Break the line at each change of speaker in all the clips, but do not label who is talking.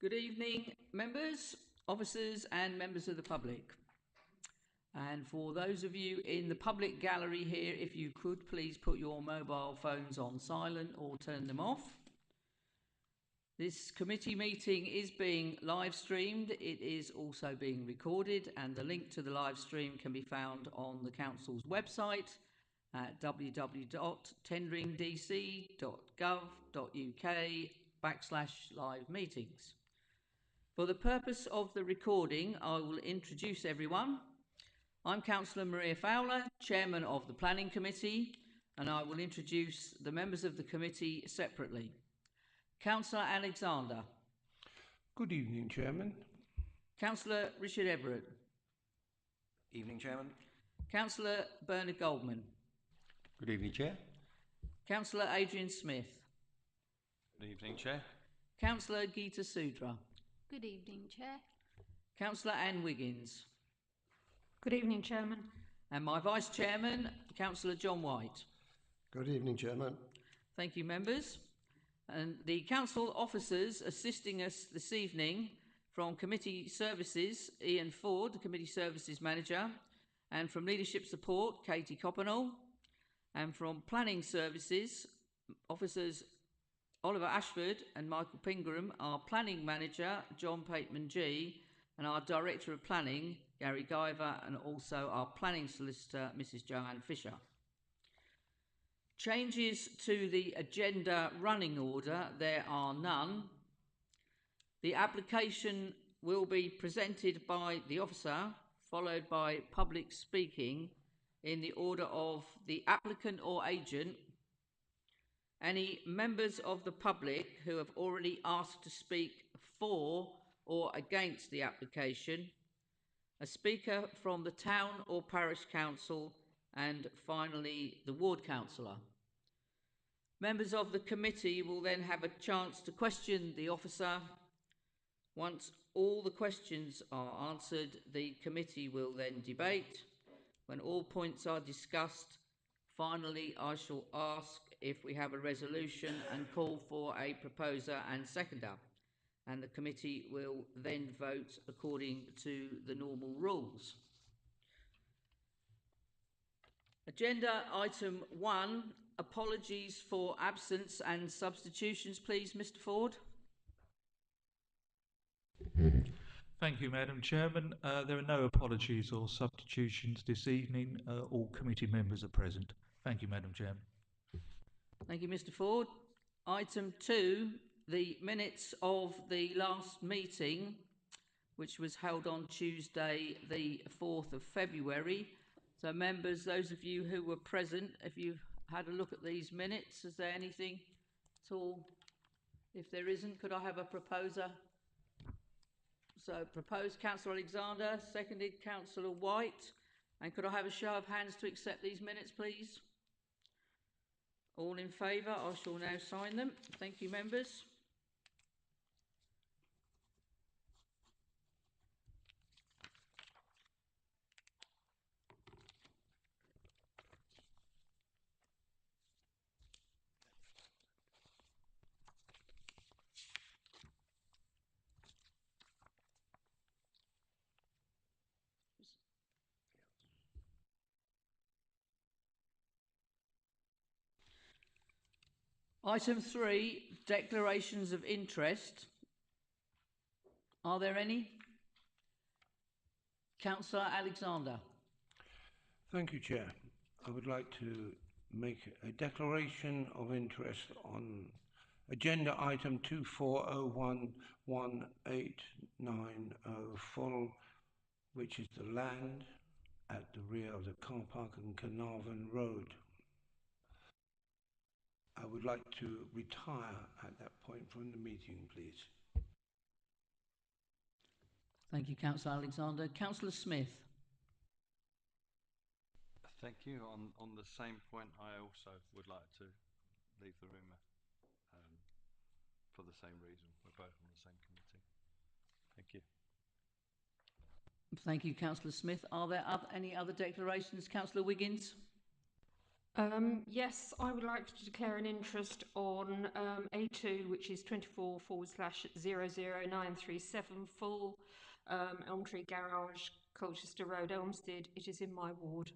Good evening, members, officers and members of the public. And for those of you in the public gallery here, if you could please put your mobile phones on silent or turn them off. This committee meeting is being live streamed. It is also being recorded, and the link to the live stream can be found on the council's website at www.tenderingdc.gov.uk/live meetings. For the purpose of the recording, I will introduce everyone. I'm Councillor Maria Fowler, Chairman of the Planning Committee, and I will introduce the members of the committee separately. Councillor Alexander.
Good evening, Chairman.
Councillor Richard Everett.
Evening, Chairman.
Councillor Bernard Goldman.
Good evening, Chair.
Councillor Adrian Smith.
Good evening, Chair.
Councillor Geeta Sudra.
Good evening, Chair.
Councillor Anne Wiggins.
Good evening, Chairman.
And my Vice Chairman, Councillor John White.
Good evening, Chairman.
Thank you, members. And the council officers assisting us this evening from Committee Services, Ian Ford, the Committee Services Manager, and from Leadership Support, Katie Coppenall, and from Planning Services, officers Oliver Ashford and Michael Pingram, our Planning Manager, John Pateman G, and our Director of Planning, Gary Guyver, and also our Planning Solicitor, Mrs. Joanne Fisher. Changes to the agenda running order, there are none. The application will be presented by the officer, followed by public speaking in the order of the applicant or agent, any members of the public who have already asked to speak for or against the application, a speaker from the town or parish council, and finally the ward councillor. Members of the committee will then have a chance to question the officer. Once all the questions are answered, the committee will then debate. When all points are discussed, finally I shall ask if we have a resolution and call for a proposer and seconder, and the committee will then vote according to the normal rules. Agenda item 1, apologies for absence and substitutions, please, Mr. Ford.
Thank you, Madam Chairman. There are no apologies or substitutions this evening. All committee members are present. Thank you, Madam Chairman.
Thank you, Mr. Ford. Item 2, the minutes of the last meeting, which was held on Tuesday, the 4th of February. So, members, those of you who were present, if you've had a look at these minutes, is there anything at all? If there isn't, could I have a proposer? So, proposed Councillor Alexander, seconded Councillor White. And could I have a show of hands to accept these minutes, please? All in favour? I shall now sign them. Thank you, members. Item 3, declarations of interest. Are there any? Councillor Alexander.
Thank you, Chair. I would like to make a declaration of interest on agenda item 24011890 full, which is the land at the rear of the car park on Carnarvon Road. I would like to retire at that point from the meeting, please.
Thank you, Councillor Alexander. Councillor Smith.
Thank you. On the same point, I also would like to leave the room for the same reason. We're both on the same committee. Thank you.
Thank you, Councillor Smith. Are there any other declarations? Councillor Wiggins.
Yes, I would like to declare an interest on A2, which is 24/00937 full Elm Tree Garage, Colchester Road, Elmstead. It is in my ward,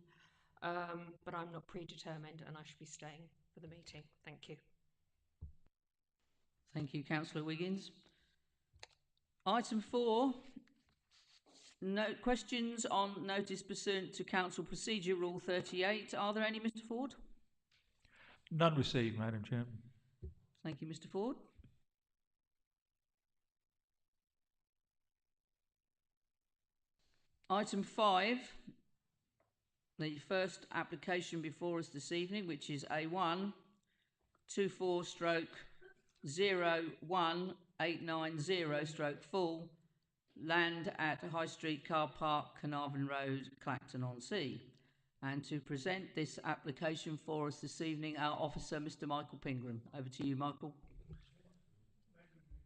but I'm not predetermined and I should be staying for the meeting. Thank you.
Thank you, Councillor Wiggins. Item 4. No questions on notice pursuant to Council Procedure Rule 38. Are there any, Mr. Ford?
None received, Madam Chairman.
Thank you, Mr. Ford. Item 5. The first application before us this evening, which is A1 24/01890 full land at High Street Car Park, Carnarvon Road, Clacton-on-Sea. And to present this application for us this evening, our officer, Mr. Michael Pingram. Over to you, Michael.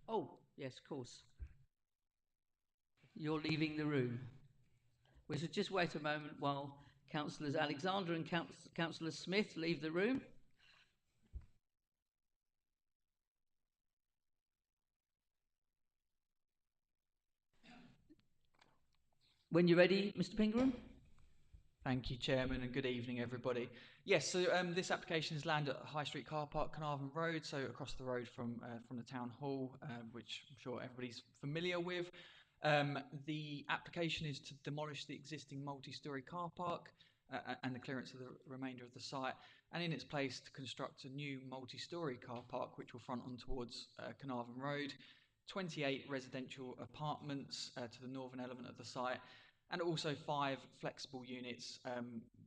Oh, yes, of course. You're leaving the room. We should just wait a moment while Councillors Alexander and Councillor Smith leave the room. When you're ready, Mr. Pingram.
Thank you, Chairman, and good evening, everybody. Yes, so this application is land at High Street Car Park, Carnarvon Road, so across the road from the Town Hall, which I'm sure everybody's familiar with. The application is to demolish the existing multi-storey car park and the clearance of the remainder of the site, and in its place to construct a new multi-storey car park which will front on towards Carnarvon Road, 28 residential apartments to the northern element of the site, and also 5 flexible units,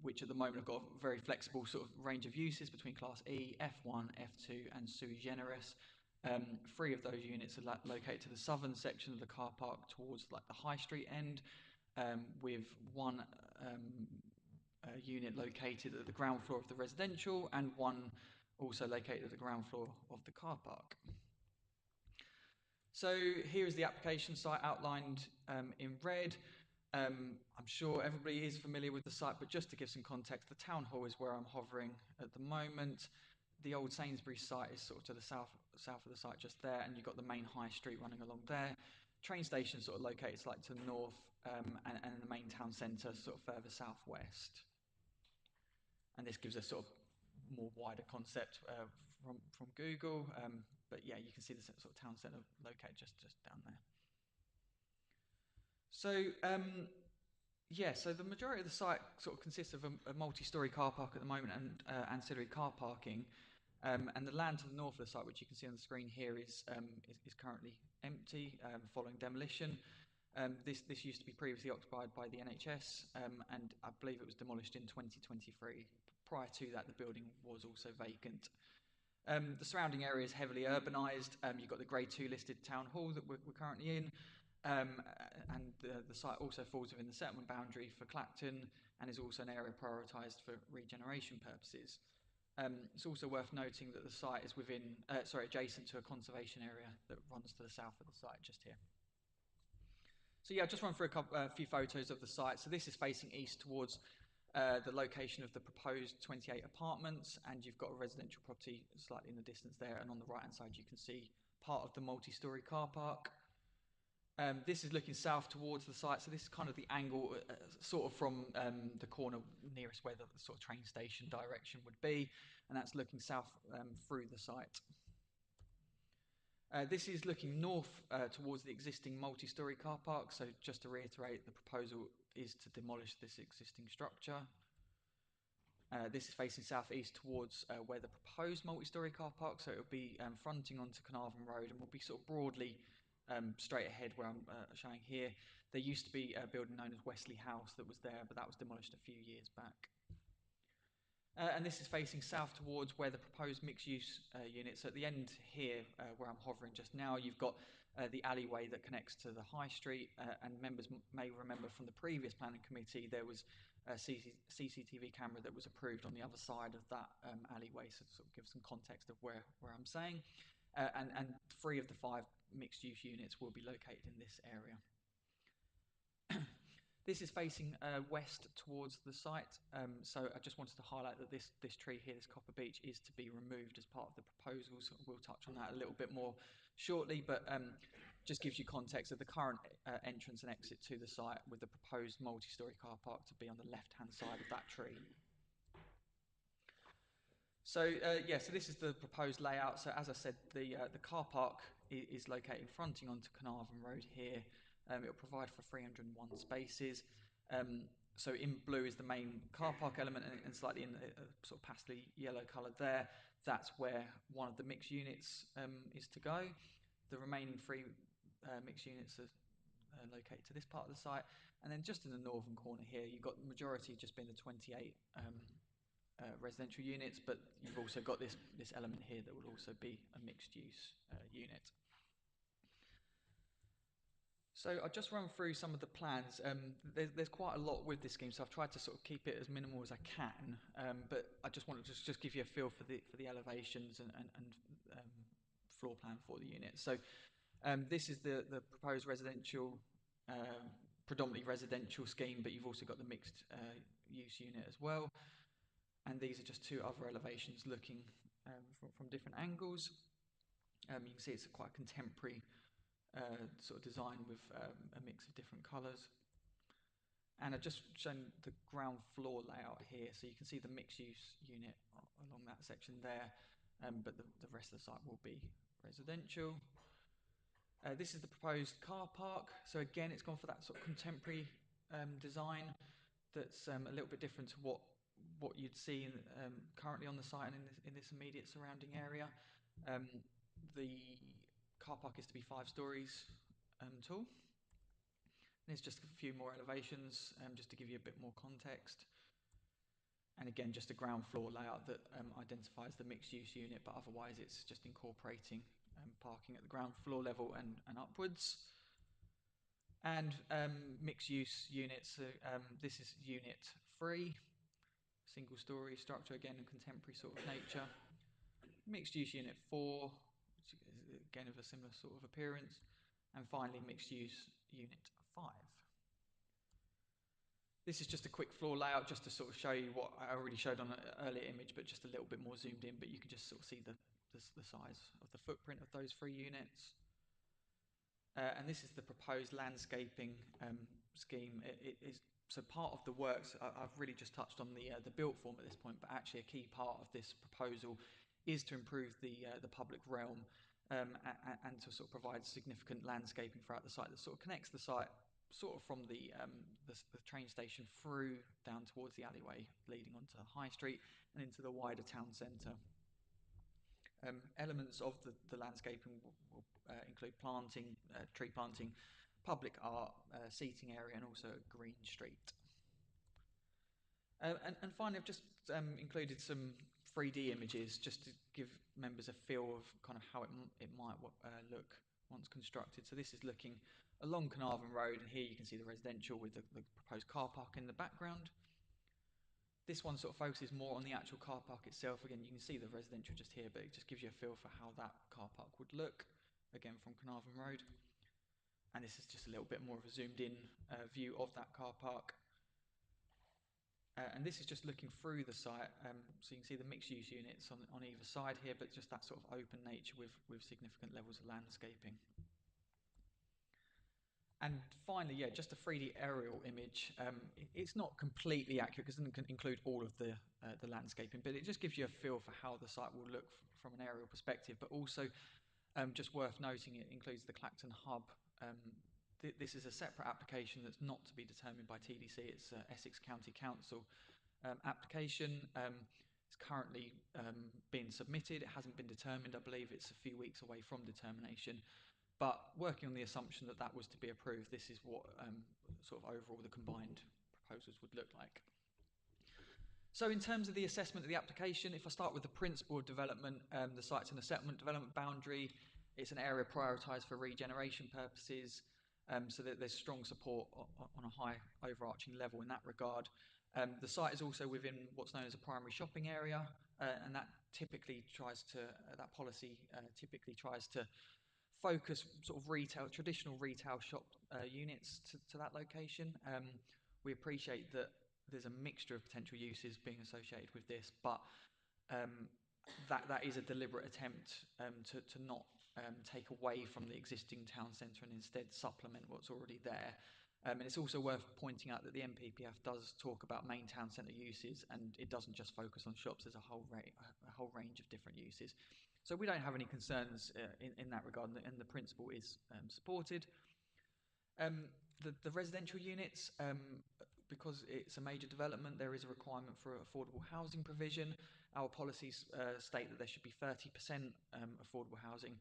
which at the moment have got a very flexible sort of range of uses between Class E, F1, F2 and sui generis. 3 of those units are located to the southern section of the car park towards like the High Street end, with 1 unit located at the ground floor of the residential and 1 also located at the ground floor of the car park. So here is the application site outlined in red. I'm sure everybody is familiar with the site, but just to give some context, the Town Hall is where I'm hovering at the moment. The old Sainsbury's site is sort of to the south of the site just there, and you've got the main high street running along there. Train station sort of located slightly to the north, and the main town centre sort of further southwest. And this gives a sort of more wider concept from Google, but yeah, you can see the sort of town centre located just down there. So yeah, so the majority of the site sort of consists of a multi-storey car park at the moment and ancillary car parking, and the land to the north of the site, which you can see on the screen here, is currently empty following demolition. This used to be previously occupied by the NHS, and I believe it was demolished in 2023. Prior to that, the building was also vacant. The surrounding area is heavily urbanised. You've got the Grade 2 listed Town Hall that we're currently in, and the site also falls within the settlement boundary for Clacton and is also an area prioritised for regeneration purposes. It's also worth noting that the site is adjacent to a conservation area that runs to the south of the site just here. So yeah, I'll just run through a few photos of the site. So this is facing east towards the location of the proposed 28 apartments, and you've got a residential property slightly in the distance there, and on the right hand side you can see part of the multi-storey car park. This is looking south towards the site, so this is kind of the angle sort of from the corner nearest where the sort of train station direction would be, and that's looking south through the site. This is looking north towards the existing multi-storey car park, so just to reiterate, the proposal is to demolish this existing structure. This is facing southeast towards where the proposed multi-storey car park, so it will be fronting onto Carnarvon Road and will be sort of broadly straight ahead where I'm showing here. There used to be a building known as Wesley House that was there, but that was demolished a few years back. And this is facing south towards where the proposed mixed-use units. So at the end here, where I'm hovering just now, you've got the alleyway that connects to the High Street, and members may remember from the previous planning committee there was a CCTV camera that was approved on the other side of that alleyway, so to sort of give some context of where I'm saying. And 3 of the 5 mixed-use units will be located in this area. This is facing west towards the site, so I just wanted to highlight that this tree here, this copper beech, is to be removed as part of the proposals. We'll touch on that a little bit more shortly, but just gives you context of the current entrance and exit to the site, with the proposed multi-storey car park to be on the left-hand side of that tree. So so this is the proposed layout. So as I said, the car park is located fronting onto Carnarvon Road here. It will provide for 301 spaces. So in blue is the main car park element, and slightly in sort of pastely yellow coloured there. That's where one of the mixed units is to go. The remaining 3 mixed units are located to this part of the site. And then just in the northern corner here, you've got the majority just being the 28 residential units, but you've also got this element here that will also be a mixed use unit. So I'll just run through some of the plans. There's quite a lot with this scheme, so I've tried to sort of keep it as minimal as I can. But I just want to just give you a feel for the elevations and floor plan for the unit. So this is the proposed residential, predominantly residential scheme, but you've also got the mixed use unit as well. And these are just 2 other elevations looking from different angles. You can see it's a quite contemporary sort of design with a mix of different colours. And I've just shown the ground floor layout here, so you can see the mixed use unit along that section there, but the rest of the site will be residential. This is the proposed car park. So again, it's gone for that sort of contemporary design that's a little bit different to what you'd see currently on the site and in this immediate surrounding area. The car park is to be 5 stories tall. And there's just a few more elevations just to give you a bit more context. And again, just a ground floor layout that identifies the mixed use unit, but otherwise it's just incorporating parking at the ground floor level and upwards. And mixed use units, this is unit 3, single story structure, again in contemporary sort of nature. Mixed use unit 4, which is again of a similar sort of appearance. And finally mixed use unit 5. This is just a quick floor layout just to sort of show you what I already showed on an earlier image, but just a little bit more zoomed in, but you can just sort of see the size of the footprint of those 3 units. And this is the proposed landscaping scheme. It is so part of the works. I've really just touched on the built form at this point, but actually a key part of this proposal is to improve the public realm and to sort of provide significant landscaping throughout the site that sort of connects the site sort of from the train station through down towards the alleyway leading onto High Street and into the wider town centre. Elements of the landscaping will include planting, tree planting, public art, seating area, and also a green street. And finally, I've just included some 3D images just to give members a feel of kind of how it might look once constructed. So this is looking along Carnarvon Road, and here you can see the residential with the proposed car park in the background. This one sort of focuses more on the actual car park itself. Again, you can see the residential just here, but it just gives you a feel for how that car park would look, again from Carnarvon Road. And this is just a little bit more of a zoomed in view of that car park. And this is just looking through the site, so you can see the mixed use units on either side here, but just that sort of open nature with significant levels of landscaping. And finally, yeah, just a 3D aerial image. It's not completely accurate because it doesn't include all of the landscaping, but it just gives you a feel for how the site will look from an aerial perspective. But also, just worth noting, it includes the Clacton Hub. This is a separate application that's not to be determined by TDC. It's Essex County Council application. It's currently being submitted. It hasn't been determined. I believe it's a few weeks away from determination. But working on the assumption that that was to be approved, this is what sort of overall the combined proposals would look like. So in terms of the assessment of the application, if I start with the principle of development, the site's in a settlement development boundary. It's an area prioritised for regeneration purposes, so that there's strong support on a high overarching level in that regard. The site is also within what's known as a primary shopping area, and that typically tries to, that policy typically tries to focus sort of retail, traditional retail shop units to that location. We appreciate that there's a mixture of potential uses being associated with this, but that is a deliberate attempt to not take away from the existing town centre and instead supplement what's already there. And it's also worth pointing out that the NPPF does talk about main town centre uses, and it doesn't just focus on shops. There's a whole range of different uses. So we don't have any concerns in that regard, and the principle is supported. The residential units, because it's a major development, there is a requirement for affordable housing provision. Our policies state that there should be 30% affordable housing,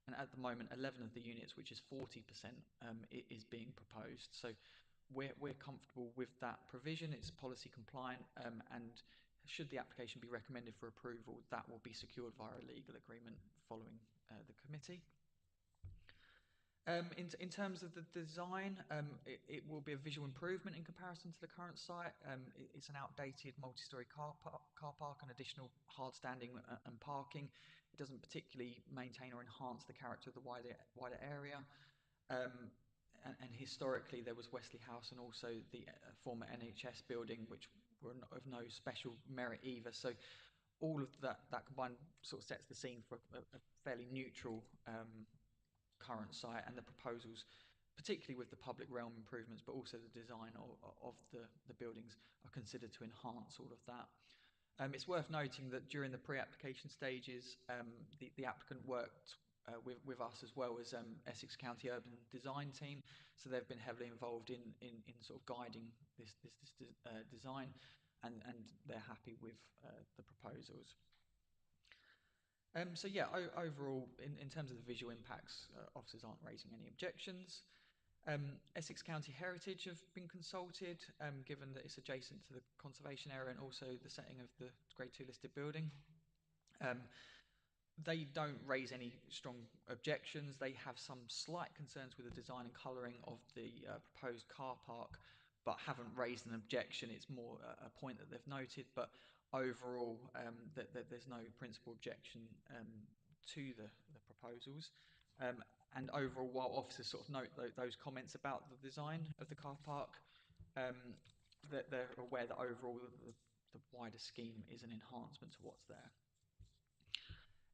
and at the moment 11 of the units, which is 40%, is being proposed. So we're comfortable with that provision. It's policy compliant, and should the application be recommended for approval, that will be secured via a legal agreement following the committee. In terms of the design, it will be a visual improvement in comparison to the current site. It's an outdated multi-storey car park and additional hard standing and parking. It doesn't particularly maintain or enhance the character of the wider area. And historically, there was Wesley House and also the former NHS building, which were of no special merit either. So all of that combined sort of sets the scene for a fairly neutral current site, and the proposals, particularly with the public realm improvements, but also the design of the buildings, are considered to enhance all of that. It's worth noting that during the pre-application stages, the applicant worked with us as well as Essex County Urban Design Team, so they've been heavily involved in sort of guiding this design, and they're happy with the proposals. So yeah, overall, in terms of the visual impacts, officers aren't raising any objections. Essex County Heritage have been consulted, given that it's adjacent to the conservation area and also the setting of the Grade 2 listed building. They don't raise any strong objections. They have some slight concerns with the design and colouring of the proposed car park, but haven't raised an objection. It's more a point that they've noted, but overall, there's no principal objection to the proposals. And overall, while officers sort of note those comments about the design of the car park, that they're aware that overall the wider scheme is an enhancement to what's there.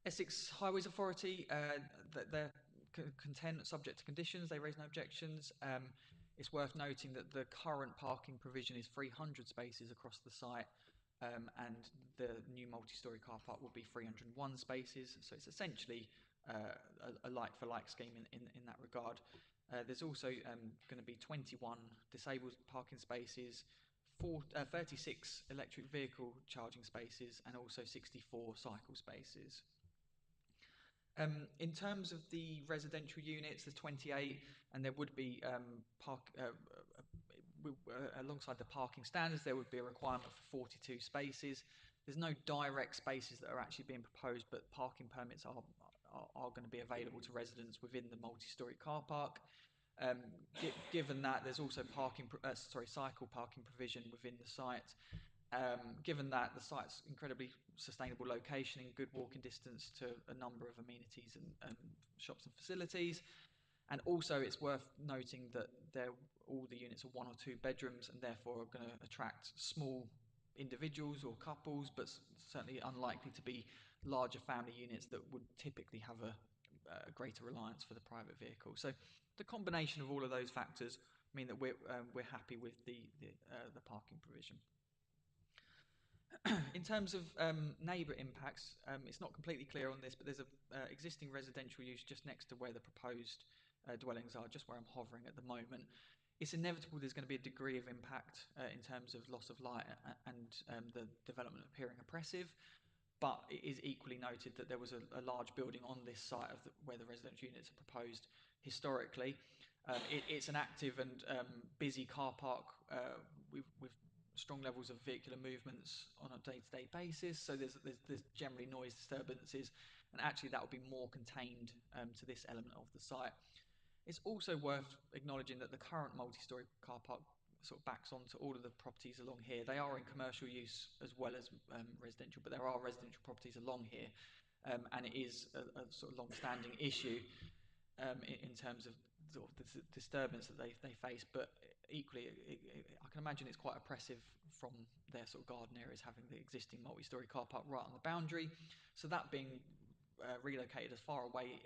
Essex Highways Authority, they're content, subject to conditions. They raise no objections. It's worth noting that the current parking provision is 300 spaces across the site, and the new multi-storey car park will be 301 spaces. So it's essentially a like-for-like scheme in that regard. There's also going to be 21 disabled parking spaces, 36 electric vehicle charging spaces, and also 64 cycle spaces. In terms of the residential units, there's 28, and there would be alongside the parking standards, there would be a requirement for 42 spaces. There's no direct spaces that are actually being proposed, but parking permits are going to be available to residents within the multi-storey car park. Given that, there's also cycle parking provision within the site. Given that the site's incredibly sustainable location in good walking distance to a number of amenities and shops and facilities. And also it's worth noting that all the units are 1 or 2 bedrooms and therefore are going to attract small individuals or couples, but certainly unlikely to be larger family units that would typically have a greater reliance for the private vehicle. So the combination of all of those factors mean that we're happy with the parking provision. In terms of neighbour impacts, it's not completely clear on this, but there's an existing residential use just next to where the proposed dwellings are, just where I'm hovering at the moment. It's inevitable there's going to be a degree of impact in terms of loss of light and the development appearing oppressive, but it is equally noted that there was a large building on this site of where the residential units are proposed historically. It's an active and busy car park with strong levels of vehicular movements on a day-to-day basis, so there's generally noise disturbances, and actually that will be more contained to this element of the site. It's also worth acknowledging that the current multi-storey car park sort of backs onto all of the properties along here. They are in commercial use as well as residential, but there are residential properties along here, and it is a sort of long-standing issue. in terms of sort of the disturbance that they face, but equally, I can imagine it's quite oppressive from their sort of garden areas, having the existing multi-storey car park right on the boundary. So that being relocated as far away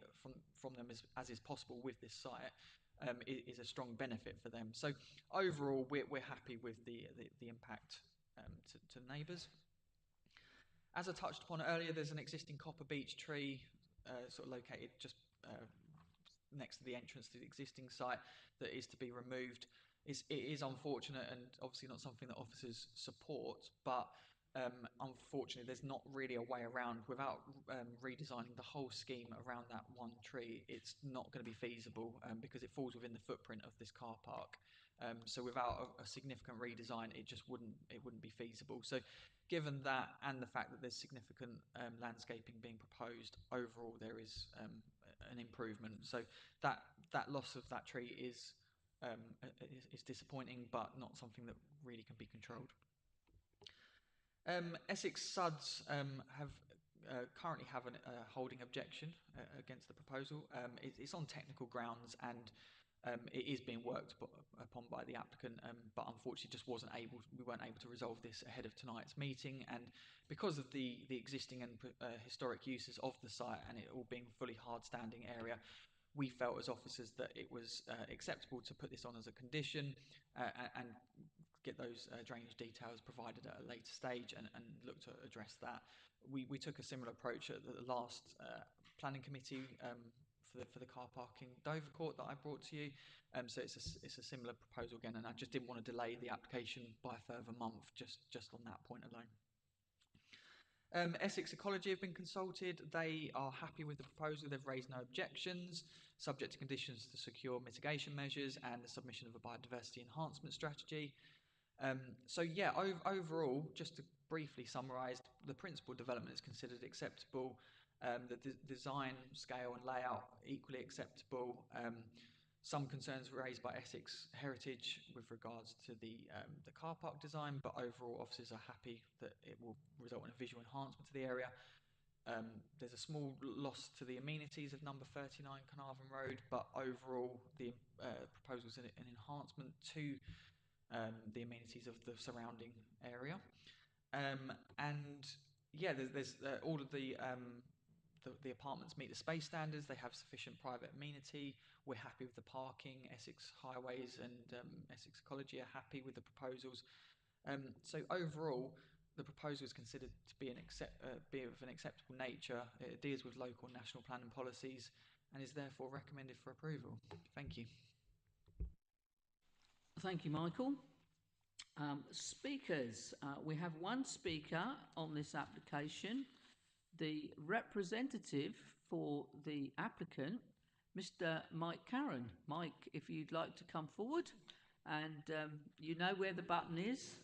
from them as is possible with this site is a strong benefit for them. So overall, we're happy with the impact to neighbours. As I touched upon earlier, there's an existing copper beech tree sort of located just next to the entrance to the existing site that is to be removed. It is unfortunate and obviously not something that officers support, but unfortunately there's not really a way around. Without redesigning the whole scheme around that one tree, it's not going to be feasible because it falls within the footprint of this car park. So without a significant redesign, it wouldn't be feasible. So given that and the fact that there's significant landscaping being proposed, overall there is an improvement. So that loss of that tree is disappointing, but not something that really can be controlled. Essex SUDS currently have a holding objection against the proposal. It's on technical grounds and it is being worked upon by the applicant, but unfortunately we weren't able to resolve this ahead of tonight's meeting. And because of the existing and historic uses of the site and it all being fully hard-standing area, we felt as officers that it was acceptable to put this on as a condition and get those drainage details provided at a later stage and look to address that. We took a similar approach at the last planning committee for the car parking Dovercourt that I brought to you. So it's a similar proposal again, and I just didn't want to delay the application by a further month just on that point alone. Essex Ecology have been consulted. They are happy with the proposal. They've raised no objections, subject to conditions to secure mitigation measures and the submission of a biodiversity enhancement strategy. So yeah, overall, just to briefly summarise, the principal development is considered acceptable. The design, scale and layout equally acceptable. Some concerns were raised by Essex Heritage with regards to the car park design, but overall officers are happy that it will result in a visual enhancement to the area. There's a small loss to the amenities of number 39 Carnarvon Road, but overall the proposal is an enhancement to the amenities of the surrounding area. And yeah, there's all of the apartments meet the space standards. They have sufficient private amenity. We're happy with the parking. Essex Highways and Essex Ecology are happy with the proposals. So overall, the proposal is considered to be of an acceptable nature. It adheres with local and national planning policies and is therefore recommended for approval. Thank you.
Thank you, Michael. Speakers. We have one speaker on this application. The representative for the applicant, Mr. Mike Carron. Mike, if you'd like to come forward, and you know where the button is.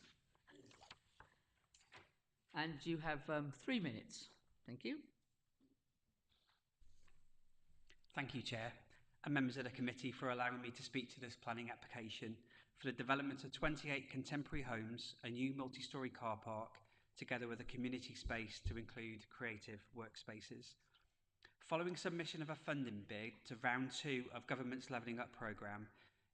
And you have 3 minutes. Thank you.
Thank you, Chair, and members of the committee for allowing me to speak to this planning application for the development of 28 contemporary homes, a new multi-storey car park, together with a community space to include creative workspaces. Following submission of a funding bid to round 2 of Government's Levelling Up programme,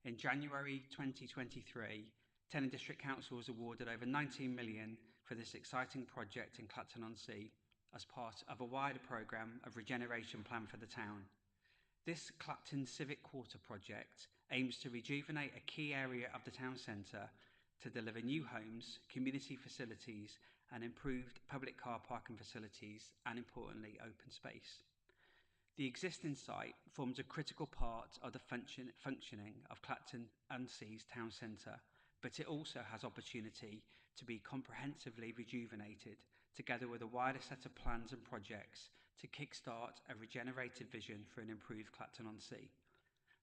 in January 2023, Tenon District Council was awarded over 19 million for this exciting project in Clacton-on-Sea as part of a wider programme of regeneration plan for the town. This Clacton Civic Quarter project aims to rejuvenate a key area of the town centre to deliver new homes, community facilities and improved public car parking facilities and, importantly, open space. The existing site forms a critical part of the functioning of Clacton-on-Sea's town centre, but it also has opportunity to be comprehensively rejuvenated, together with a wider set of plans and projects to kickstart a regenerated vision for an improved Clacton-on-Sea.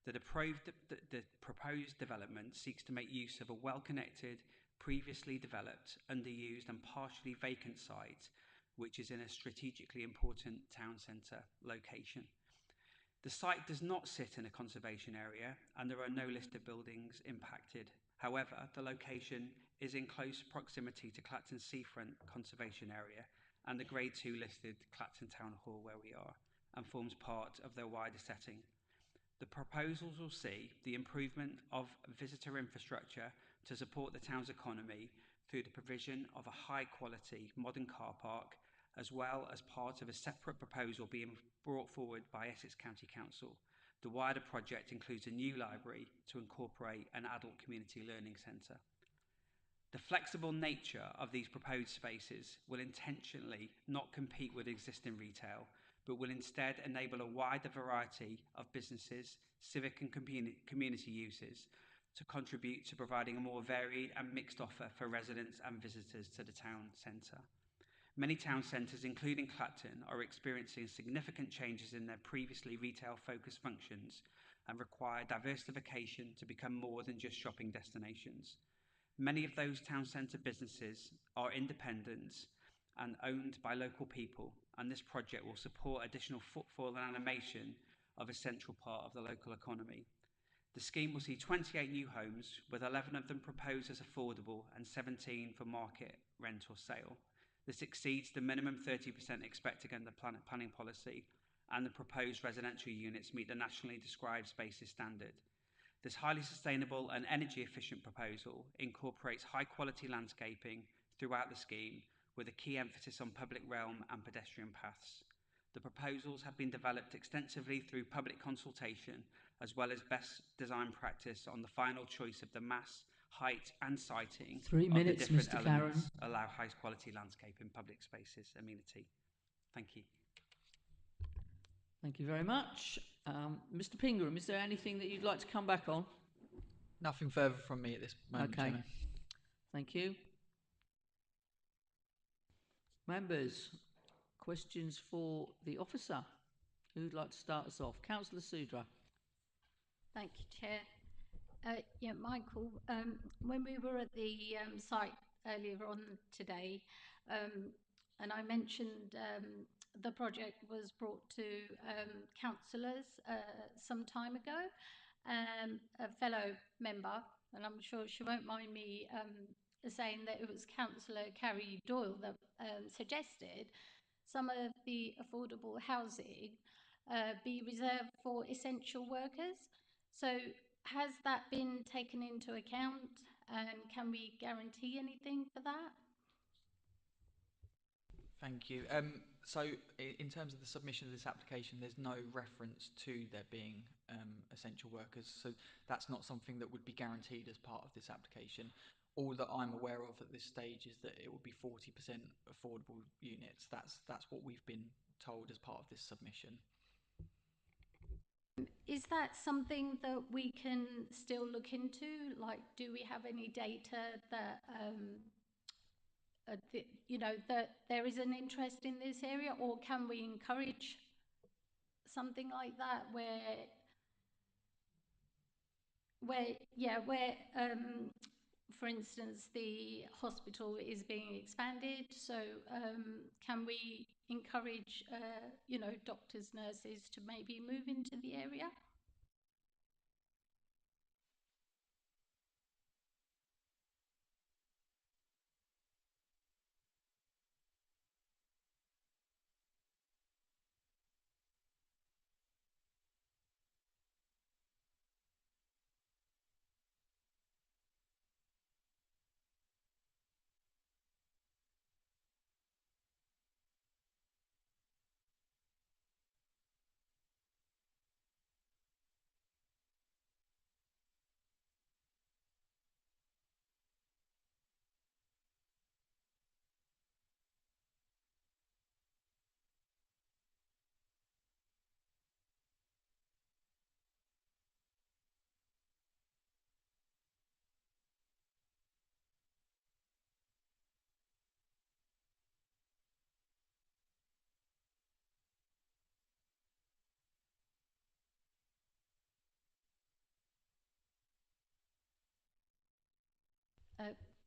The proposed development seeks to make use of a well-connected, previously developed, underused and partially vacant site, which is in a strategically important town centre location. The site does not sit in a conservation area and there are no listed buildings impacted. However, the location is in close proximity to Clacton Seafront Conservation Area and the Grade 2 listed Clacton Town Hall where we are, and forms part of their wider setting. The proposals will see the improvement of visitor infrastructure to support the town's economy through the provision of a high-quality modern car park, as well as part of a separate proposal being brought forward by Essex County Council. The wider project includes a new library to incorporate an adult community learning centre. The flexible nature of these proposed spaces will intentionally not compete with existing retail, but will instead enable a wider variety of businesses, civic and community uses to contribute to providing a more varied and mixed offer for residents and visitors to the town centre. Many town centres, including Clacton, are experiencing significant changes in their previously retail-focused functions and require diversification to become more than just shopping destinations. Many of those town centre businesses are independent and owned by local people, and this project will support additional footfall and animation of a central part of the local economy. The scheme will see 28 new homes, with 11 of them proposed as affordable and 17 for market rent or sale. This exceeds the minimum 30% expected under planning policy, and the proposed residential units meet the nationally described spaces standard. This highly sustainable and energy efficient proposal incorporates high quality landscaping throughout the scheme, with a key emphasis on public realm and pedestrian paths. The proposals have been developed extensively through public consultation, as well as best design practice on the final choice of the mass, height and sighting
3
of
minutes,
the different
Mr.
elements
Caron.
allow high quality landscape in public spaces amenity. Thank you.
Thank you very much. Mr. Pingram, is there anything that you'd like to come back on?
Nothing further from me at this moment,
Okay.
Chairman.
Thank you. Members, questions for the officer? Who'd like to start us off? Councillor Sudra.
Thank you, Chair. Yeah, Michael, when we were at the site earlier on today, and I mentioned the project was brought to councillors some time ago, a fellow member, and I'm sure she won't mind me saying that it was Councillor Carrie Doyle that suggested some of the affordable housing be reserved for essential workers. So has that been taken into account, and can we guarantee anything for that?
Thank you. So in terms of the submission of this application, there's no reference to there being essential workers. So that's not something that would be guaranteed as part of this application. All that I'm aware of at this stage is that it will be 40% affordable units. That's what we've been told as part of this submission.
Is that something that we can still look into? Like, do we have any data that you know, that there is an interest in this area, or can we encourage something like that where for instance the hospital is being expanded, so can we encourage you know, doctors, nurses to maybe move into the area?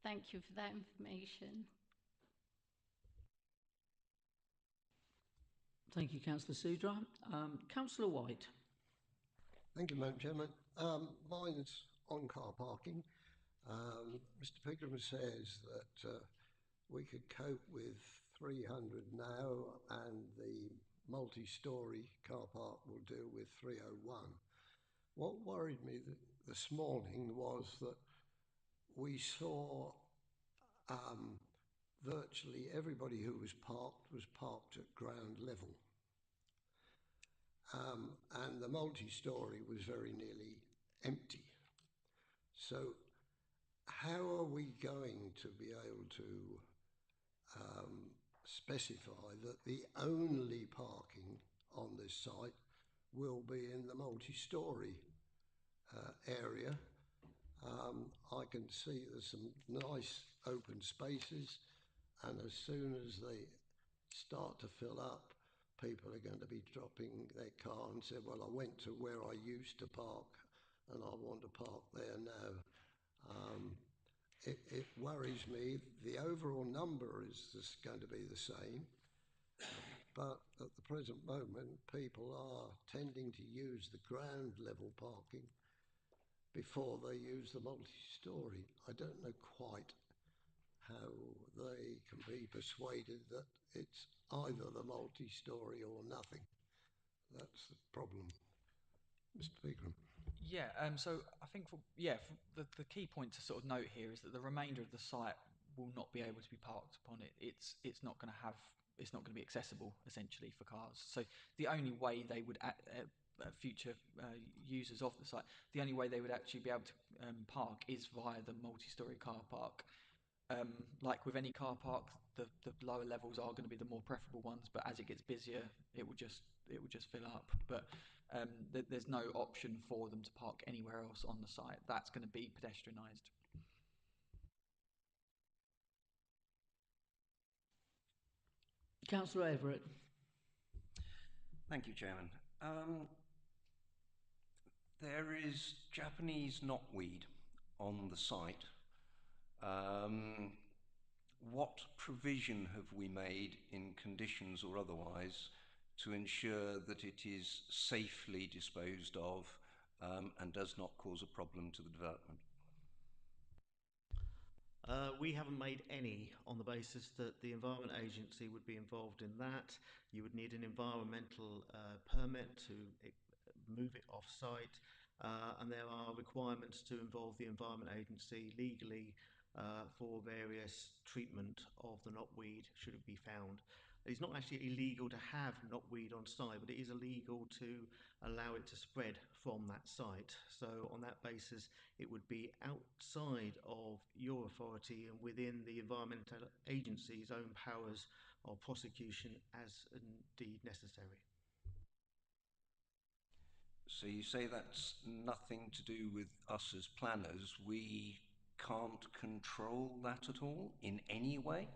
Thank you for that information.
Thank you, Councillor Sudra. Councillor White.
Thank you, Madam Chairman. Mine's on car parking. Mr. Pigram says that we could cope with 300 now, and the multi-storey car park will deal with 301. What worried me this morning was that we saw virtually everybody who was parked at ground level. And the multi-storey was very nearly empty. So how are we going to be able to specify that the only parking on this site will be in the multi-storey area? I can see there's some nice open spaces, and as soon as they start to fill up, people are going to be dropping their car and say, well, I went to where I used to park and I want to park there now. It worries me. The overall number is just going to be the same, but at the present moment, people are tending to use the ground level parking before they use the multi-storey. I don't know quite how they can be persuaded that it's either the multi-storey or nothing. That's the problem. Mr. Pegram.
Yeah, so I think the key point to sort of note here is that the remainder of the site will not be able to be parked upon it. It's not going to be accessible essentially for cars. So the only way they would future users of the site, the only way they would actually be able to park is via the multi-storey car park. Like with any car park, the lower levels are going to be the more preferable ones, but as it gets busier, it will just fill up. But there's no option for them to park anywhere else on the site. That's going to be pedestrianised.
Councillor Everett.
Thank you, Chairman. There is Japanese knotweed on the site. What provision have we made in conditions or otherwise to ensure that it is safely disposed of and does not cause a problem to the development?
We haven't made any on the basis that the Environment Agency would be involved in that. You would need an environmental permit to move it off-site, and there are requirements to involve the Environment Agency legally for various treatment of the knotweed should it be found. It's not actually illegal to have knotweed on site, but it is illegal to allow it to spread from that site. So on that basis, it would be outside of your authority and within the Environmental Agency's own powers of prosecution as indeed necessary.
So you say that's nothing to do with us as planners. We can't control that at all in any way?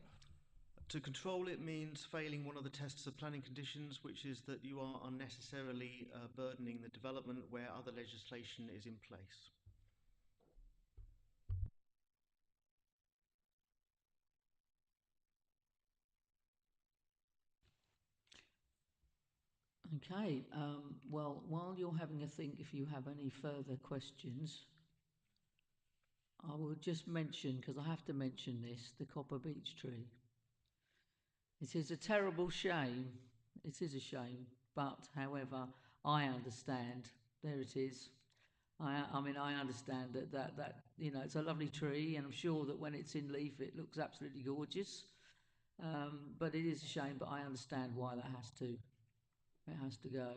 To control it means failing one of the tests of planning conditions, which is that you are unnecessarily burdening the development where other legislation is in place.
Okay, well, while you're having a think, if you have any further questions, I will just mention, because I have to mention this, the copper beech tree. It is a terrible shame. It is a shame, but however, I understand. There it is. I mean, I understand that you know, it's a lovely tree, and I'm sure that when it's in leaf, it looks absolutely gorgeous. But it is a shame. But I understand why that has to. It has to go.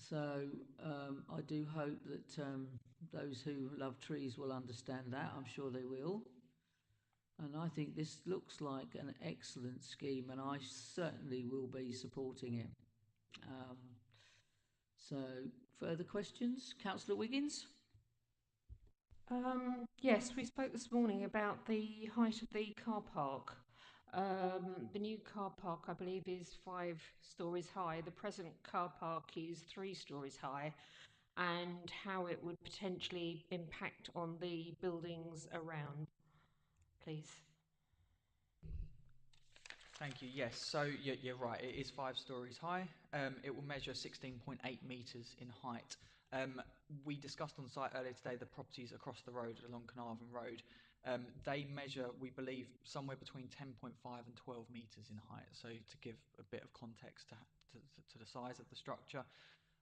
I do hope that those who love trees will understand that. I'm sure they will. And I think this looks like an excellent scheme, and I certainly will be supporting it. Further questions? Councillor Wiggins?
Yes, we spoke this morning about the height of the car park. The new car park, I believe, is 5 stories high. The present car park is 3 stories high, and how it would potentially impact on the buildings around, please.
Thank you. Yes, so you're right. It is 5 stories high. It will measure 16.8 metres in height. We discussed on site earlier today the properties across the road along Carnarvon Road. They measure, we believe, somewhere between 10.5 and 12 metres in height. So to give a bit of context to the size of the structure.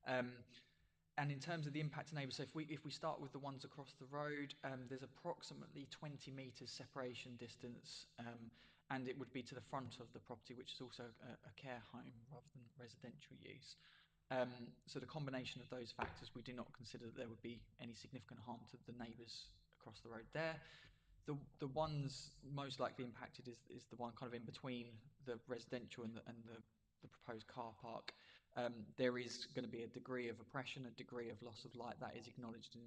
And in terms of the impact to neighbours, so if we start with the ones across the road, there's approximately 20 metres separation distance, and it would be to the front of the property, which is also a care home rather than residential use. So the combination of those factors, we do not consider that there would be any significant harm to the neighbours across the road there. The ones most likely impacted is the one kind of in between the residential and the proposed car park. There is going to be a degree of oppression, a degree of loss of light that is acknowledged in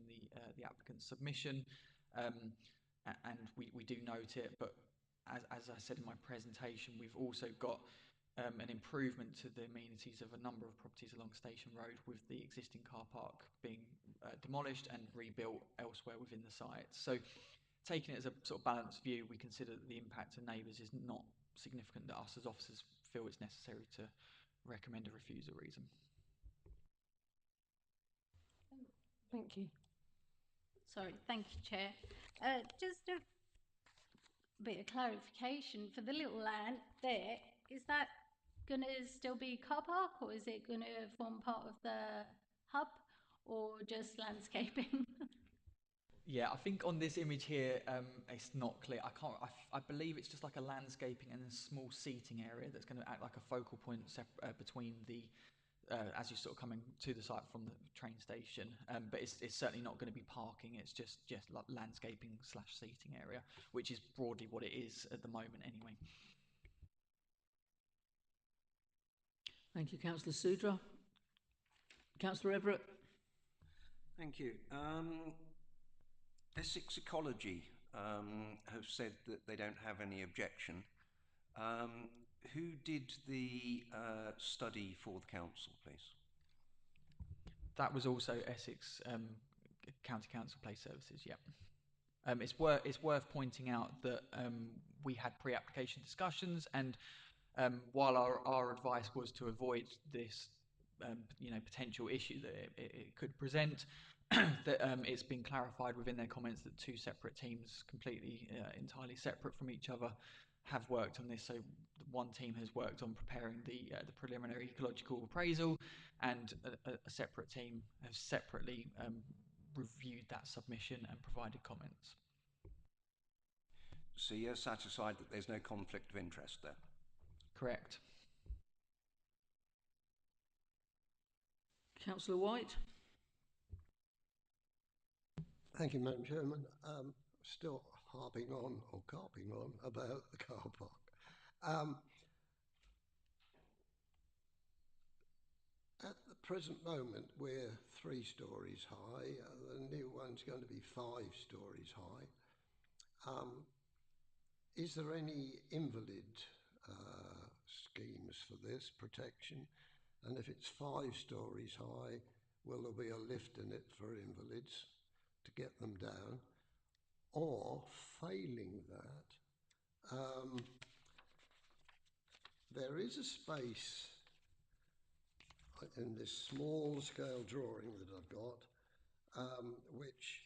the applicant's submission, and we do note it. But as I said in my presentation, we've also got an improvement to the amenities of a number of properties along Station Road, with the existing car park being demolished and rebuilt elsewhere within the site. So, taking it as a sort of balanced view, we consider that the impact to neighbours is not significant, that us as officers feel it's necessary to recommend a refusal reason.
Thank you.
Sorry, thank you, Chair. Just a bit of clarification for the little land there. Is that going to still be car park, or is it going to form part of the hub, or just landscaping?
Yeah, I think on this image here, it's not clear. I believe it's just like a landscaping and a small seating area that's going to act like a focal point between the, as you're sort of coming to the site from the train station. But it's certainly not going to be parking. It's just like landscaping / seating area, which is broadly what it is at the moment anyway.
Thank you, Councillor Sudra. Councillor Everett.
Thank you. Essex Ecology have said that they don't have any objection. Who did the study for the council, please?
That was also Essex County Council Place Services, yeah. It's worth pointing out that we had pre-application discussions, and while our advice was to avoid this potential issue that it could present, that it's been clarified within their comments that two separate teams, completely entirely separate from each other, have worked on this. So one team has worked on preparing the preliminary ecological appraisal, and a separate team has separately reviewed that submission and provided comments.
So you're satisfied that there's no conflict of interest there?
Correct.
Councillor White.
Thank you, Madam Chairman. Still harping on, or carping on, about the car park. At the present moment, we're 3 stories high. The new one's going to be 5 stories high. Is there any invalid schemes for this protection? And if it's 5 stories high, will there be a lift in it for invalids to get them down? Or, failing that, there is a space in this small scale drawing that I've got, which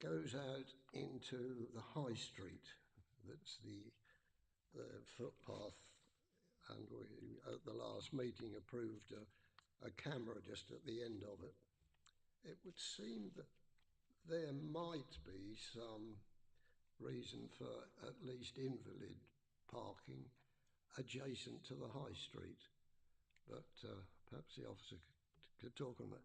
goes out into the high street. That's the footpath, and we at the last meeting approved a camera just at the end of it. It would seem that there might be some reason for at least invalid parking adjacent to the high street, but perhaps the officer could talk on that.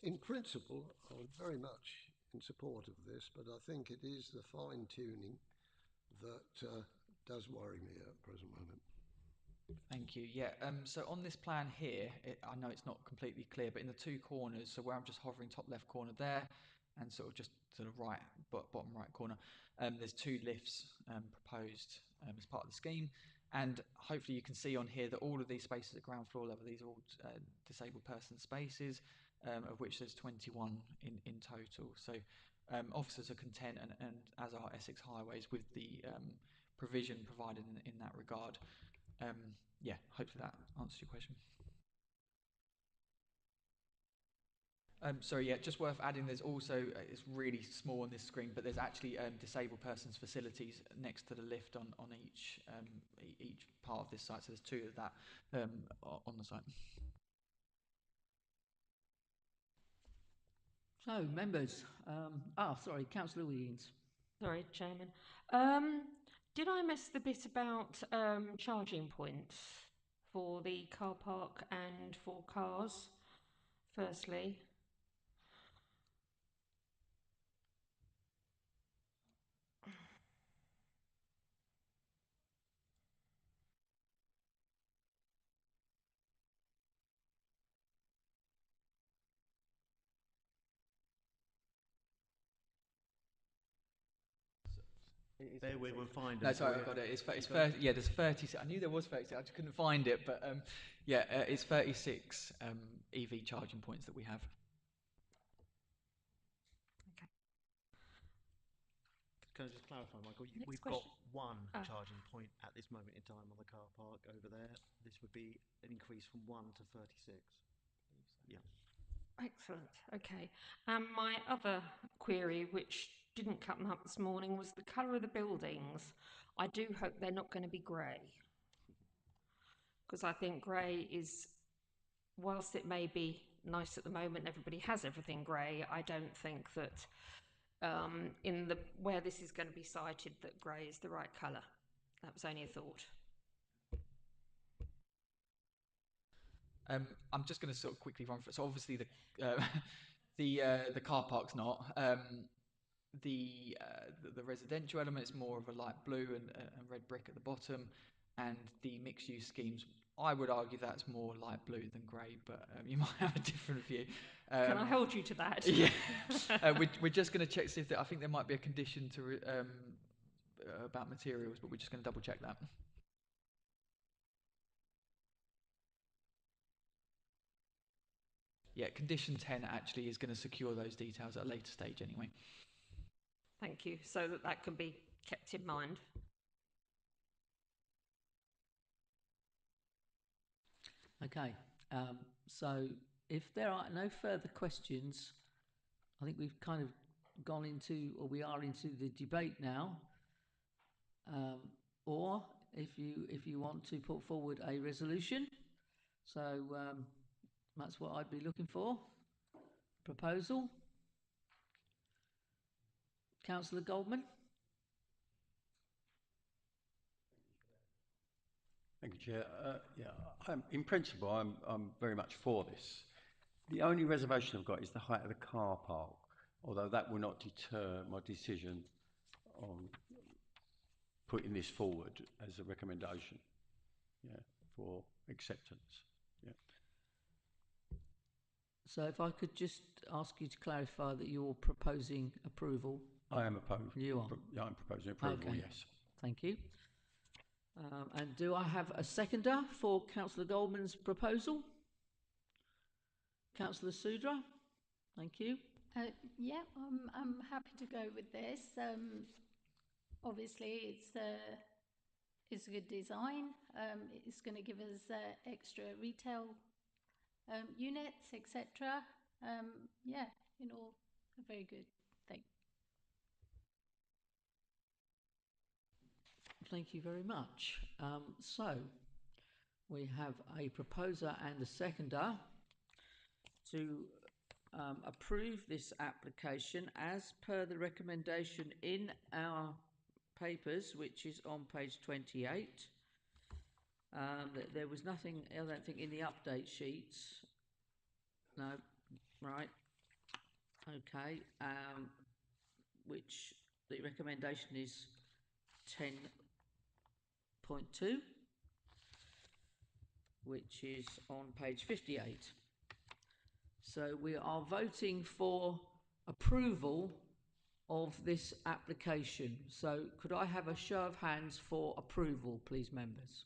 In principle, I'm very much in support of this, but I think it is the fine-tuning that does worry me at the present moment.
Thank you. Yeah, so on this plan here, I know it's not completely clear, but in the 2 corners, so where I'm just hovering top left corner there, and sort of just to the right, bottom right corner, there's 2 lifts proposed as part of the scheme, and hopefully you can see on here that all of these spaces at ground floor level, these are all disabled person spaces, of which there's 21 in total. So officers are content, and as are Essex Highways, with the provision provided in that regard. Yeah, hopefully that answers your question. Sorry, yeah, just worth adding, there's also, it's really small on this screen, but there's actually disabled persons facilities next to the lift on each part of this site, so there's 2 of that on the site.
So, members, sorry, Councillor Wiggins.
Sorry, Chairman. Did I miss the bit about charging points for the car park and for cars, firstly?
There we will find it.
No, sorry, I've got it. It's 30, yeah, there's 36. I knew there was 36. I just couldn't find it, but it's 36 EV charging points that we have.
Okay.
Can I just clarify, Michael?
Next
We've
question.
got one charging point at this moment in time on the car park over there. This would be an increase from 1 to 36. Yeah.
Excellent. Okay. And my other query, which didn't come up this morning, was the colour of the buildings. I do hope they're not going to be grey, because I think grey is, whilst it may be nice at the moment, everybody has everything grey. I don't think that in the where this is going to be sited that grey is the right colour. That was only a thought.
I'm just going to sort of quickly run through. So obviously the car park's not. The residential element is more of a light blue and red brick at the bottom, and the mixed use schemes, I would argue that's more light blue than grey, but you might have a different view.
Can I hold you to that?
Yeah. We're just going to check, see if I think there might be a condition to about materials, but we're just going to double check that. Yeah, condition 10 actually is going to secure those details at a later stage anyway.
Thank you. So that can be kept in mind.
Okay, so if there are no further questions, I think we've kind of gone into, or we are into the debate now. Or if you want to put forward a resolution, so that's what I'd be looking for. Proposal. Councillor Goldman.
Thank you, Chair. In principle, I'm very much for this. The only reservation I've got is the height of the car park, although that will not deter my decision on putting this forward as a recommendation, for acceptance.
So if I could just ask you to clarify that you're proposing approval.
I am opposed.
You are?
Yeah, I'm proposing approval,
okay.
Yes.
Thank you. And do I have a seconder for Councillor Goldman's proposal? Councillor Sudra, thank you.
Yeah, I'm happy to go with this. Obviously, it's a good design. It's going to give us extra retail units, etc. Yeah, a very good thing.
Thank you very much. So we have a proposer and a seconder to approve this application as per the recommendation in our papers, which is on page 28. There was nothing, I don't think, in the update sheets. No, right. Okay. Which the recommendation is 10.2, which is on page 58. So we are voting for approval of this application. So could I have a show of hands for approval, please, members?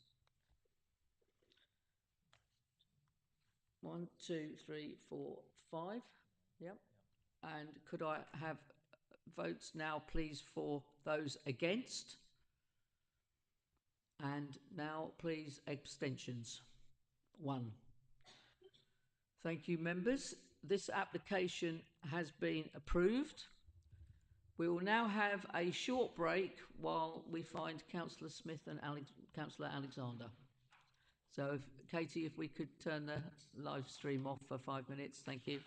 1, 2, 3, 4, 5. Yep. And could I have votes now, please, for those against? And now, please, abstentions. 1. Thank you, members. This application has been approved. We will now have a short break while we find Councillor Smith and Councillor Alexander. So, Katie, if we could turn the live stream off for 5 minutes, thank you.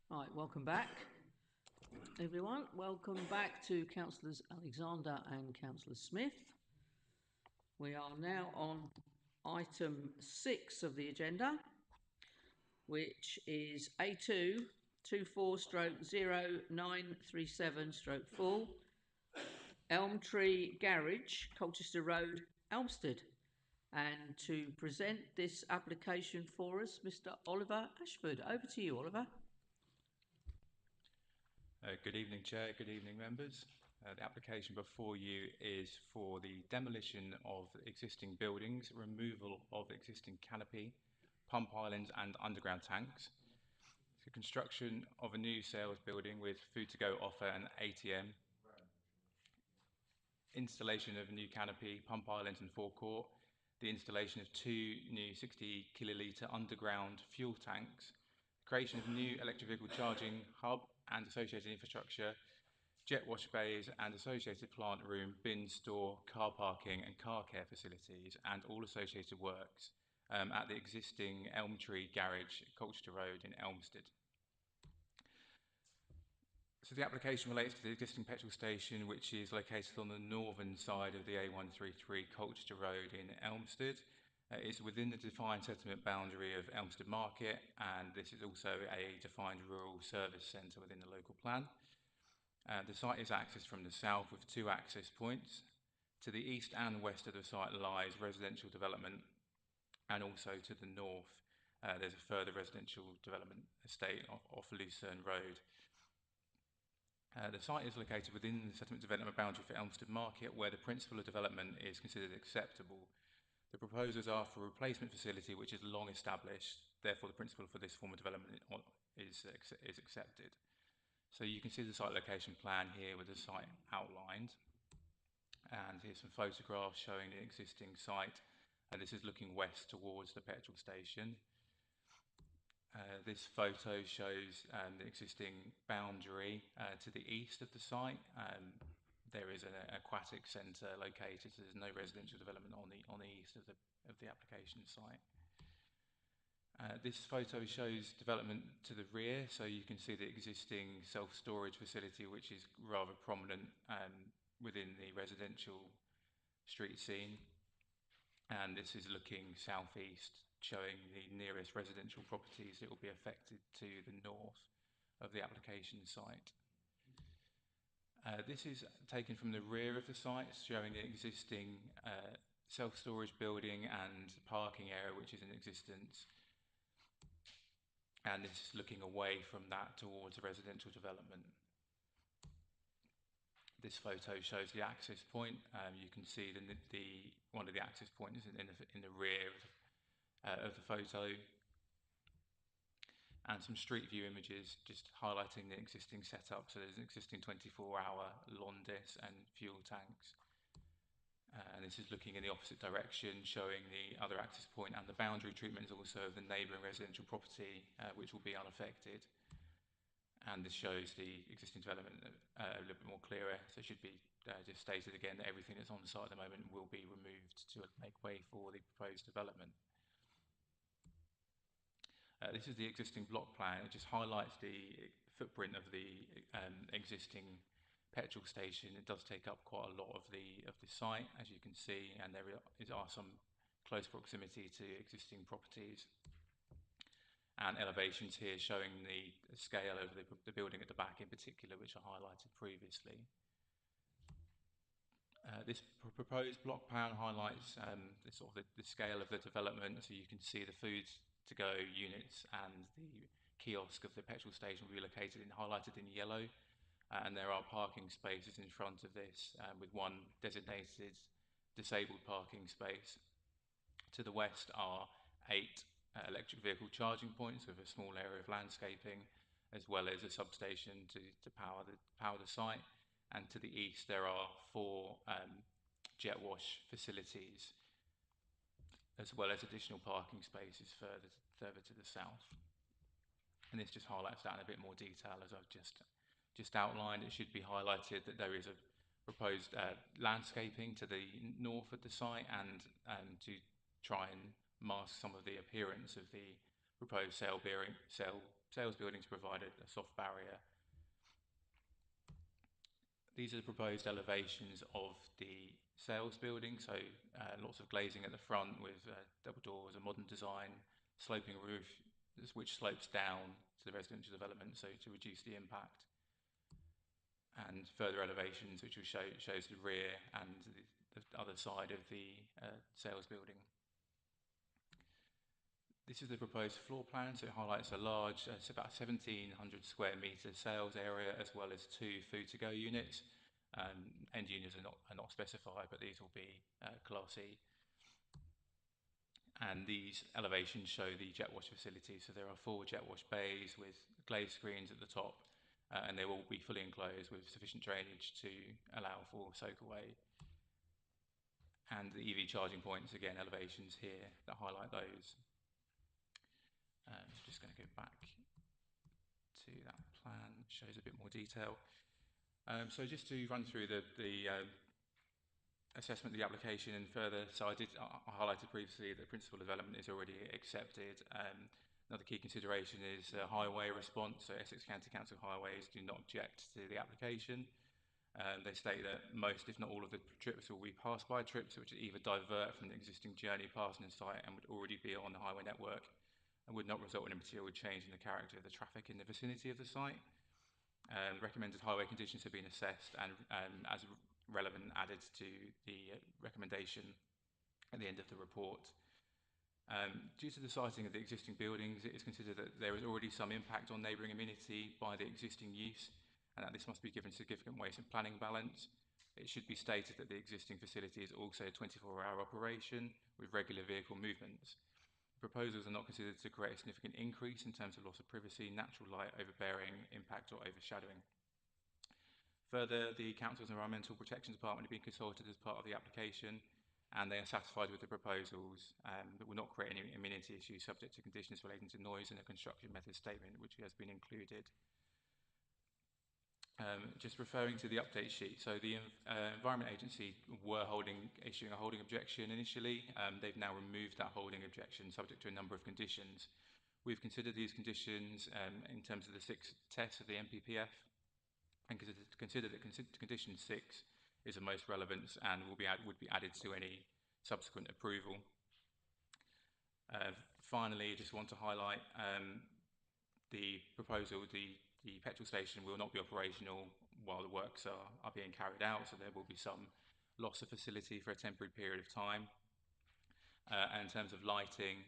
Right, welcome back, everyone. Welcome back to Councillors Alexander and Councillor Smith. We are now on item 6 of the agenda, which is A2 24/0937/4 Elm Tree Garage, Colchester Road, Elmstead. And to present this application for us, Mr. Oliver Ashford. Over to you, Oliver.
Good evening, Chair. Good evening, members. The application before you is for the demolition of existing buildings, removal of existing canopy, pump islands and underground tanks, the construction of a new sales building with food-to-go offer and ATM, installation of a new canopy, pump islands and forecourt, the installation of 2 new 60 kilolitre underground fuel tanks, creation of a new electric vehicle charging hub and associated infrastructure, jet wash bays and associated plant room, bin store, car parking and car care facilities, and all associated works at the existing Elm Tree Garage, Colchester Road in Elmstead. So the application relates to the existing petrol station, which is located on the northern side of the A133 Colchester Road in Elmstead. It's within the defined settlement boundary of Elmstead Market, and this is also a defined rural service centre within the local plan. The site is accessed from the south with 2 access points. To the east and west of the site lies residential development, and also to the north there's a further residential development estate off Lucerne Road. The site is located within the settlement development boundary for Elmstead Market, where the principle of development is considered acceptable. The proposals are for a replacement facility which is long established, therefore the principle for this form of development is accepted. So you can see the site location plan here with the site outlined, and here's some photographs showing the existing site, and this is looking west towards the petrol station. This photo shows the existing boundary to the east of the site. There is an aquatic centre located, so there's no residential development on the east of the application site. This photo shows development to the rear, so you can see the existing self-storage facility, which is rather prominent within the residential street scene. And this is looking southeast, showing the nearest residential properties that will be affected to the north of the application site. This is taken from the rear of the site, showing the existing self-storage building and parking area which is in existence. And this is looking away from that towards a residential development. This photo shows the access point. You can see one of the access points in the rear of the photo, and some street view images just highlighting the existing setup. So there's an existing 24-hour Londis and fuel tanks, and this is looking in the opposite direction, showing the other access point, and the boundary treatment is also of the neighbouring residential property, which will be unaffected. And this shows the existing development a little bit more clearer. So it should be just stated again that everything that's on the site at the moment will be removed to make way for the proposed development. This is the existing block plan. It just highlights the footprint of the existing petrol station. It does take up quite a lot of the site, as you can see, and there are some close proximity to existing properties. And elevations here showing the scale of the building at the back in particular, which I highlighted previously. This proposed block plan highlights the scale of the development, so you can see the food-to-go units and the kiosk of the petrol station will be located highlighted in yellow, and there are parking spaces in front of this with one designated disabled parking space. To the west are 8 electric vehicle charging points with a small area of landscaping, as well as a substation to power the site. And to the east there are 4 jet wash facilities, as well as additional parking spaces further to the south. And this just highlights that in a bit more detail, as I've just outlined. It should be highlighted that there is a proposed landscaping to the north of the site, and to try and mask some of the appearance of the proposed sales building to provide a soft barrier. These are the proposed elevations of the sales building, so lots of glazing at the front with double doors, a modern design, sloping roof which slopes down to the residential development, so to reduce the impact. And further elevations which will shows the rear and the other side of the sales building. This is the proposed floor plan, so it highlights a large, it's about 1,700 square metre sales area, as well as 2 food-to-go units. End units are not specified, but these will be Class E. And these elevations show the jet wash facility. So there are 4 jet wash bays with glazed screens at the top, and they will be fully enclosed with sufficient drainage to allow for soak away. And the EV charging points, again, elevations here that highlight those. Just going to go back to that plan, shows a bit more detail. So just to run through the assessment of the application and further, so I highlighted previously that principal development is already accepted. Another key consideration is highway response. So Essex County Council Highways do not object to the application. They state that most, if not all, of the trips will be pass-by trips, which either divert from the existing journey passing the site and would already be on the highway network, and would not result in a material change in the character of the traffic in the vicinity of the site. Recommended highway conditions have been assessed and as relevant added to the recommendation at the end of the report. Due to the siting of the existing buildings, it is considered that there is already some impact on neighbouring amenity by the existing use, and that this must be given significant weight and planning balance. It should be stated that the existing facility is also a 24-hour operation with regular vehicle movements. Proposals are not considered to create a significant increase in terms of loss of privacy, natural light overbearing, impact or overshadowing. Further, the Council's Environmental Protection Department have been consulted as part of the application, and they are satisfied with the proposals that will not create any amenity issues subject to conditions relating to noise in a construction method statement, which has been included. Just referring to the update sheet, so the Environment Agency were issuing a holding objection initially. They've now removed that holding objection subject to a number of conditions. We've considered these conditions in terms of the 6 tests of the NPPF, and considered that condition 6 is the most relevant and would be added to any subsequent approval. Finally, just want to highlight the proposal, the petrol station will not be operational while the works are being carried out, so there will be some loss of facility for a temporary period of time. And in terms of lighting,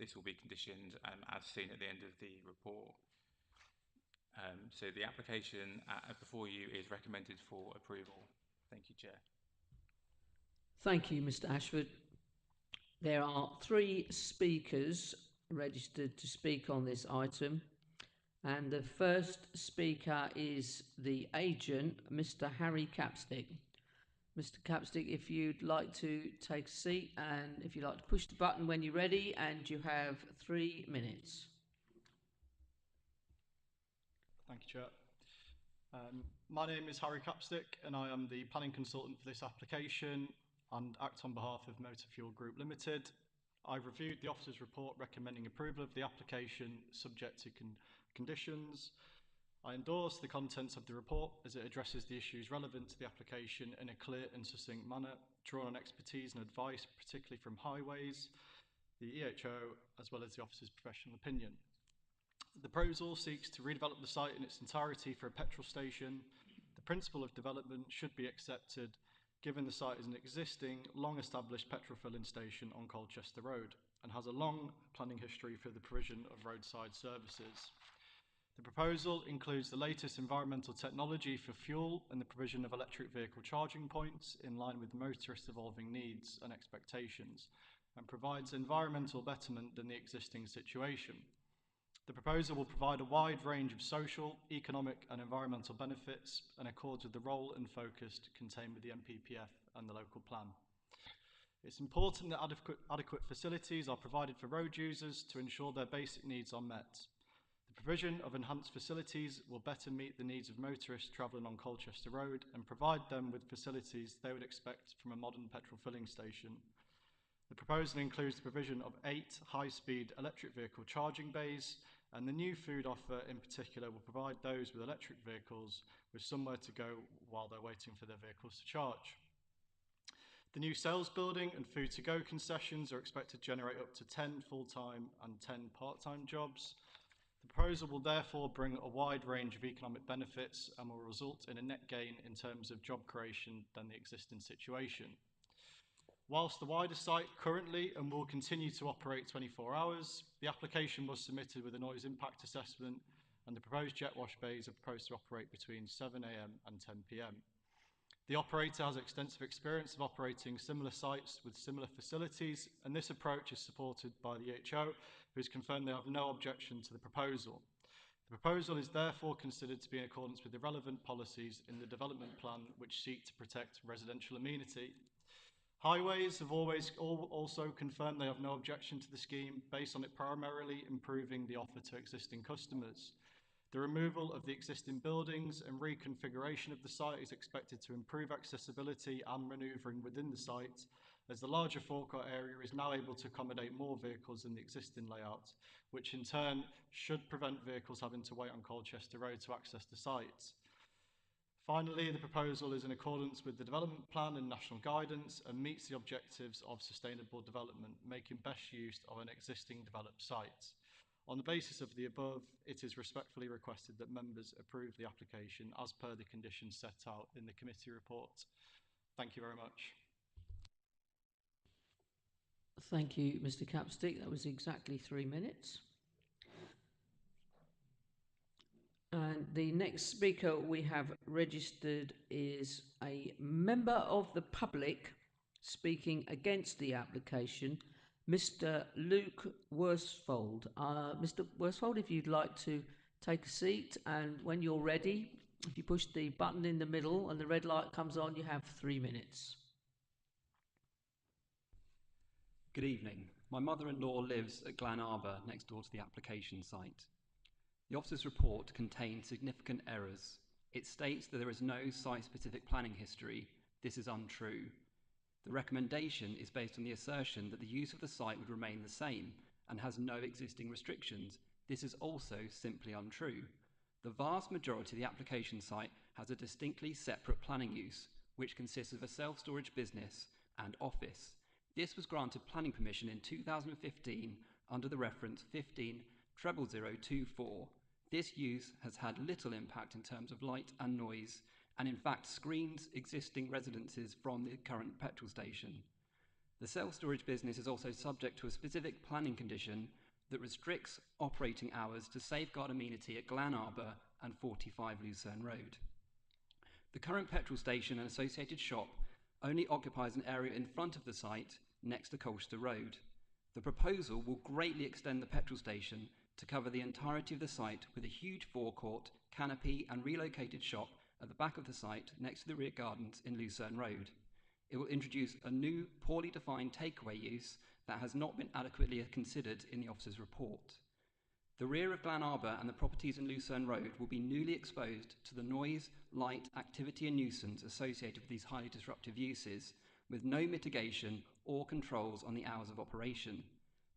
this will be conditioned as seen at the end of the report. So the application before you is recommended for approval. Thank you, Chair.
Thank you, Mr. Ashford. There are 3 speakers registered to speak on this item. And the first speaker is the agent, Mr. Harry Capstick. Mr. Capstick, if you'd like to take a seat, and if you'd like to push the button when you're ready, and you have 3 minutes.
Thank you, Chair. My name is Harry Capstick, and I am the planning consultant for this application and act on behalf of Motor Fuel Group Limited. I've reviewed the officer's report recommending approval of the application subject to conditions. I endorse the contents of the report as it addresses the issues relevant to the application in a clear and succinct manner, drawn on expertise and advice, particularly from Highways, the EHO, as well as the officer's professional opinion. The proposal seeks to redevelop the site in its entirety for a petrol station. The principle of development should be accepted, given the site is an existing, long-established petrol filling station on Colchester Road and has a long planning history for the provision of roadside services. The proposal includes the latest environmental technology for fuel and the provision of electric vehicle charging points in line with motorists' evolving needs and expectations, and provides environmental betterment than the existing situation. The proposal will provide a wide range of social, economic and environmental benefits and accords with the role and focus contained with the NPPF and the local plan. It's important that adequate facilities are provided for road users to ensure their basic needs are met. The provision of enhanced facilities will better meet the needs of motorists travelling on Colchester Road and provide them with facilities they would expect from a modern petrol filling station. The proposal includes the provision of 8 high-speed electric vehicle charging bays, and the new food offer in particular will provide those with electric vehicles with somewhere to go while they're waiting for their vehicles to charge. The new sales building and food to go concessions are expected to generate up to 10 full-time and 10 part-time jobs. The proposal will therefore bring a wide range of economic benefits and will result in a net gain in terms of job creation than the existing situation. Whilst the wider site currently and will continue to operate 24 hours, the application was submitted with a noise impact assessment, and the proposed jet wash bays are proposed to operate between 7 AM and 10 PM. The operator has extensive experience of operating similar sites with similar facilities, and this approach is supported by the EHO, who has confirmed they have no objection to the proposal. The proposal is therefore considered to be in accordance with the relevant policies in the development plan, which seek to protect residential amenity. Highways have also confirmed they have no objection to the scheme, based on it primarily improving the offer to existing customers. The removal of the existing buildings and reconfiguration of the site is expected to improve accessibility and manoeuvring within the site, as the larger forecourt area is now able to accommodate more vehicles than the existing layout, which in turn should prevent vehicles having to wait on Colchester Road to access the site. Finally, the proposal is in accordance with the development plan and national guidance and meets the objectives of sustainable development, making best use of an existing developed site. On the basis of the above, it is respectfully requested that members approve the application as per the conditions set out in the committee report. Thank you very much.
Thank you, Mr. Capstick. That was exactly 3 minutes. And the next speaker we have registered is a member of the public speaking against the application, Mr. Luke Worsfold. Mr. Worsfold, if you'd like to take a seat, and when you're ready, if you push the button in the middle and the red light comes on, you have 3 minutes.
Good evening. My mother-in-law lives at Glan Arbor, next door to the application site. The officer's report contains significant errors. It states that there is no site-specific planning history. This is untrue. The recommendation is based on the assertion that the use of the site would remain the same and has no existing restrictions. This is also simply untrue. The vast majority of the application site has a distinctly separate planning use, which consists of a self-storage business and office. This was granted planning permission in 2015 under the reference 15/00024. This use has had little impact in terms of light and noise, and in fact screens existing residences from the current petrol station. The self-storage business is also subject to a specific planning condition that restricts operating hours to safeguard amenity at Glan Arbor and 45 Lucerne Road. The current petrol station and associated shop only occupies an area in front of the site next to Colchester Road. The proposal will greatly extend the petrol station to cover the entirety of the site with a huge forecourt, canopy and relocated shop at the back of the site next to the rear gardens in Lucerne Road. It will introduce a new, poorly defined takeaway use that has not been adequately considered in the officer's report. The rear of Glan Arbor and the properties in Lucerne Road will be newly exposed to the noise, light, activity and nuisance associated with these highly disruptive uses, with no mitigation or controls on the hours of operation.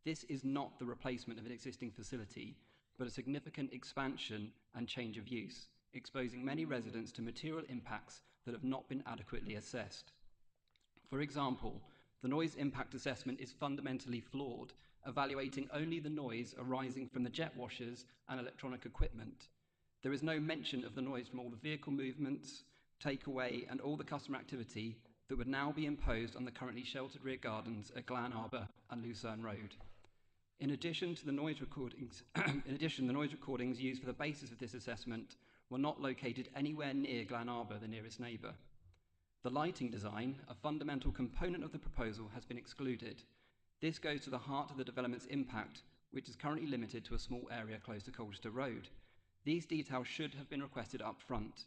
This is not the replacement of an existing facility, but a significant expansion and change of use, exposing many residents to material impacts that have not been adequately assessed. For example, the noise impact assessment is fundamentally flawed, evaluating only the noise arising from the jet washers and electronic equipment. There is no mention of the noise from all the vehicle movements, takeaway and all the customer activity that would now be imposed on the currently sheltered rear gardens at Glan Arbor and Lucerne Road. In addition, the noise recordings used for the basis of this assessment were not located anywhere near Glan Arbor, the nearest neighbour. The lighting design, a fundamental component of the proposal, has been excluded. This goes to the heart of the development's impact, which is currently limited to a small area close to Colchester Road. These details should have been requested up front.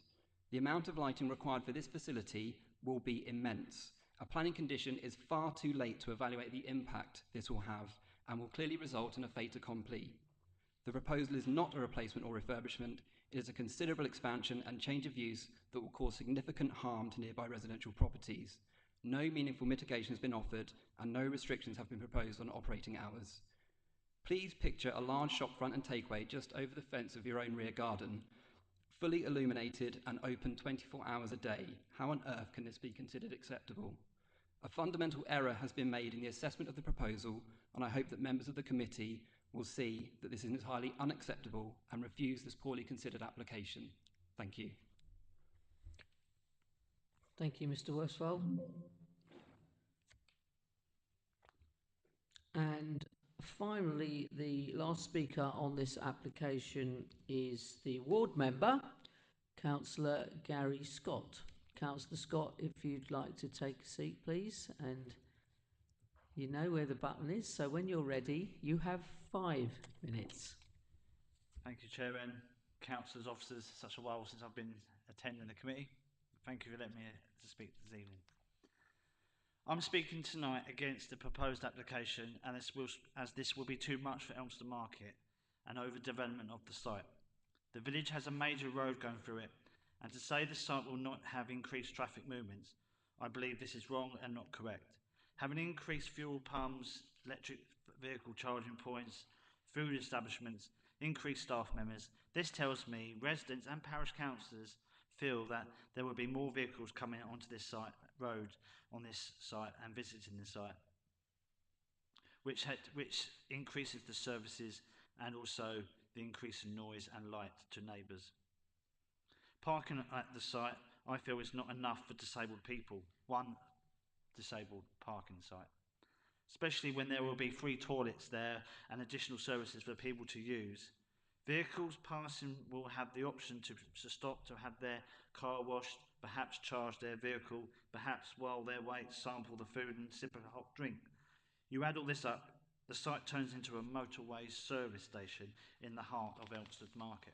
The amount of lighting required for this facility will be immense. A planning condition is far too late to evaluate the impact this will have and will clearly result in a fait accompli. The proposal is not a replacement or refurbishment. It is a considerable expansion and change of use that will cause significant harm to nearby residential properties. No meaningful mitigation has been offered, and no restrictions have been proposed on operating hours. Please picture a large shop front and takeaway just over the fence of your own rear garden, fully illuminated and open 24 hours a day. How on earth can this be considered acceptable? A fundamental error has been made in the assessment of the proposal, and I hope that members of the committee will see that this is entirely unacceptable and refuse this poorly considered application. Thank you.
Thank you, Mr. Worsfold. And finally, the last speaker on this application is the ward member, Councillor Gary Scott. Councillor Scott, if you'd like to take a seat, please, and you know where the button is, so when you're ready, you have 5 minutes.
Thank you, Chairman, councillors, officers. Such a while since I've been attending the committee. Thank you for letting me to speak this evening. I'm speaking tonight against the proposed application, and this will be too much for Elmsted Market and overdevelopment of the site. The village has a major road going through it, and to say the site will not have increased traffic movements, I believe this is wrong and not correct. Having increased fuel pumps, electric vehicle charging points, food establishments, increased staff members, this tells me residents and parish councillors feel that there will be more vehicles coming onto this road on this site and visiting the site, which increases the services and also the increase in noise and light to neighbours. Parking at the site, I feel, is not enough for disabled people. One disabled parking site, especially when there will be free toilets there and additional services for people to use. Vehicles passing will have the option to stop to have their car washed, perhaps charge their vehicle, perhaps while they wait sample the food and sip a hot drink. You add all this up, the site turns into a motorway service station in the heart of Elmsted Market.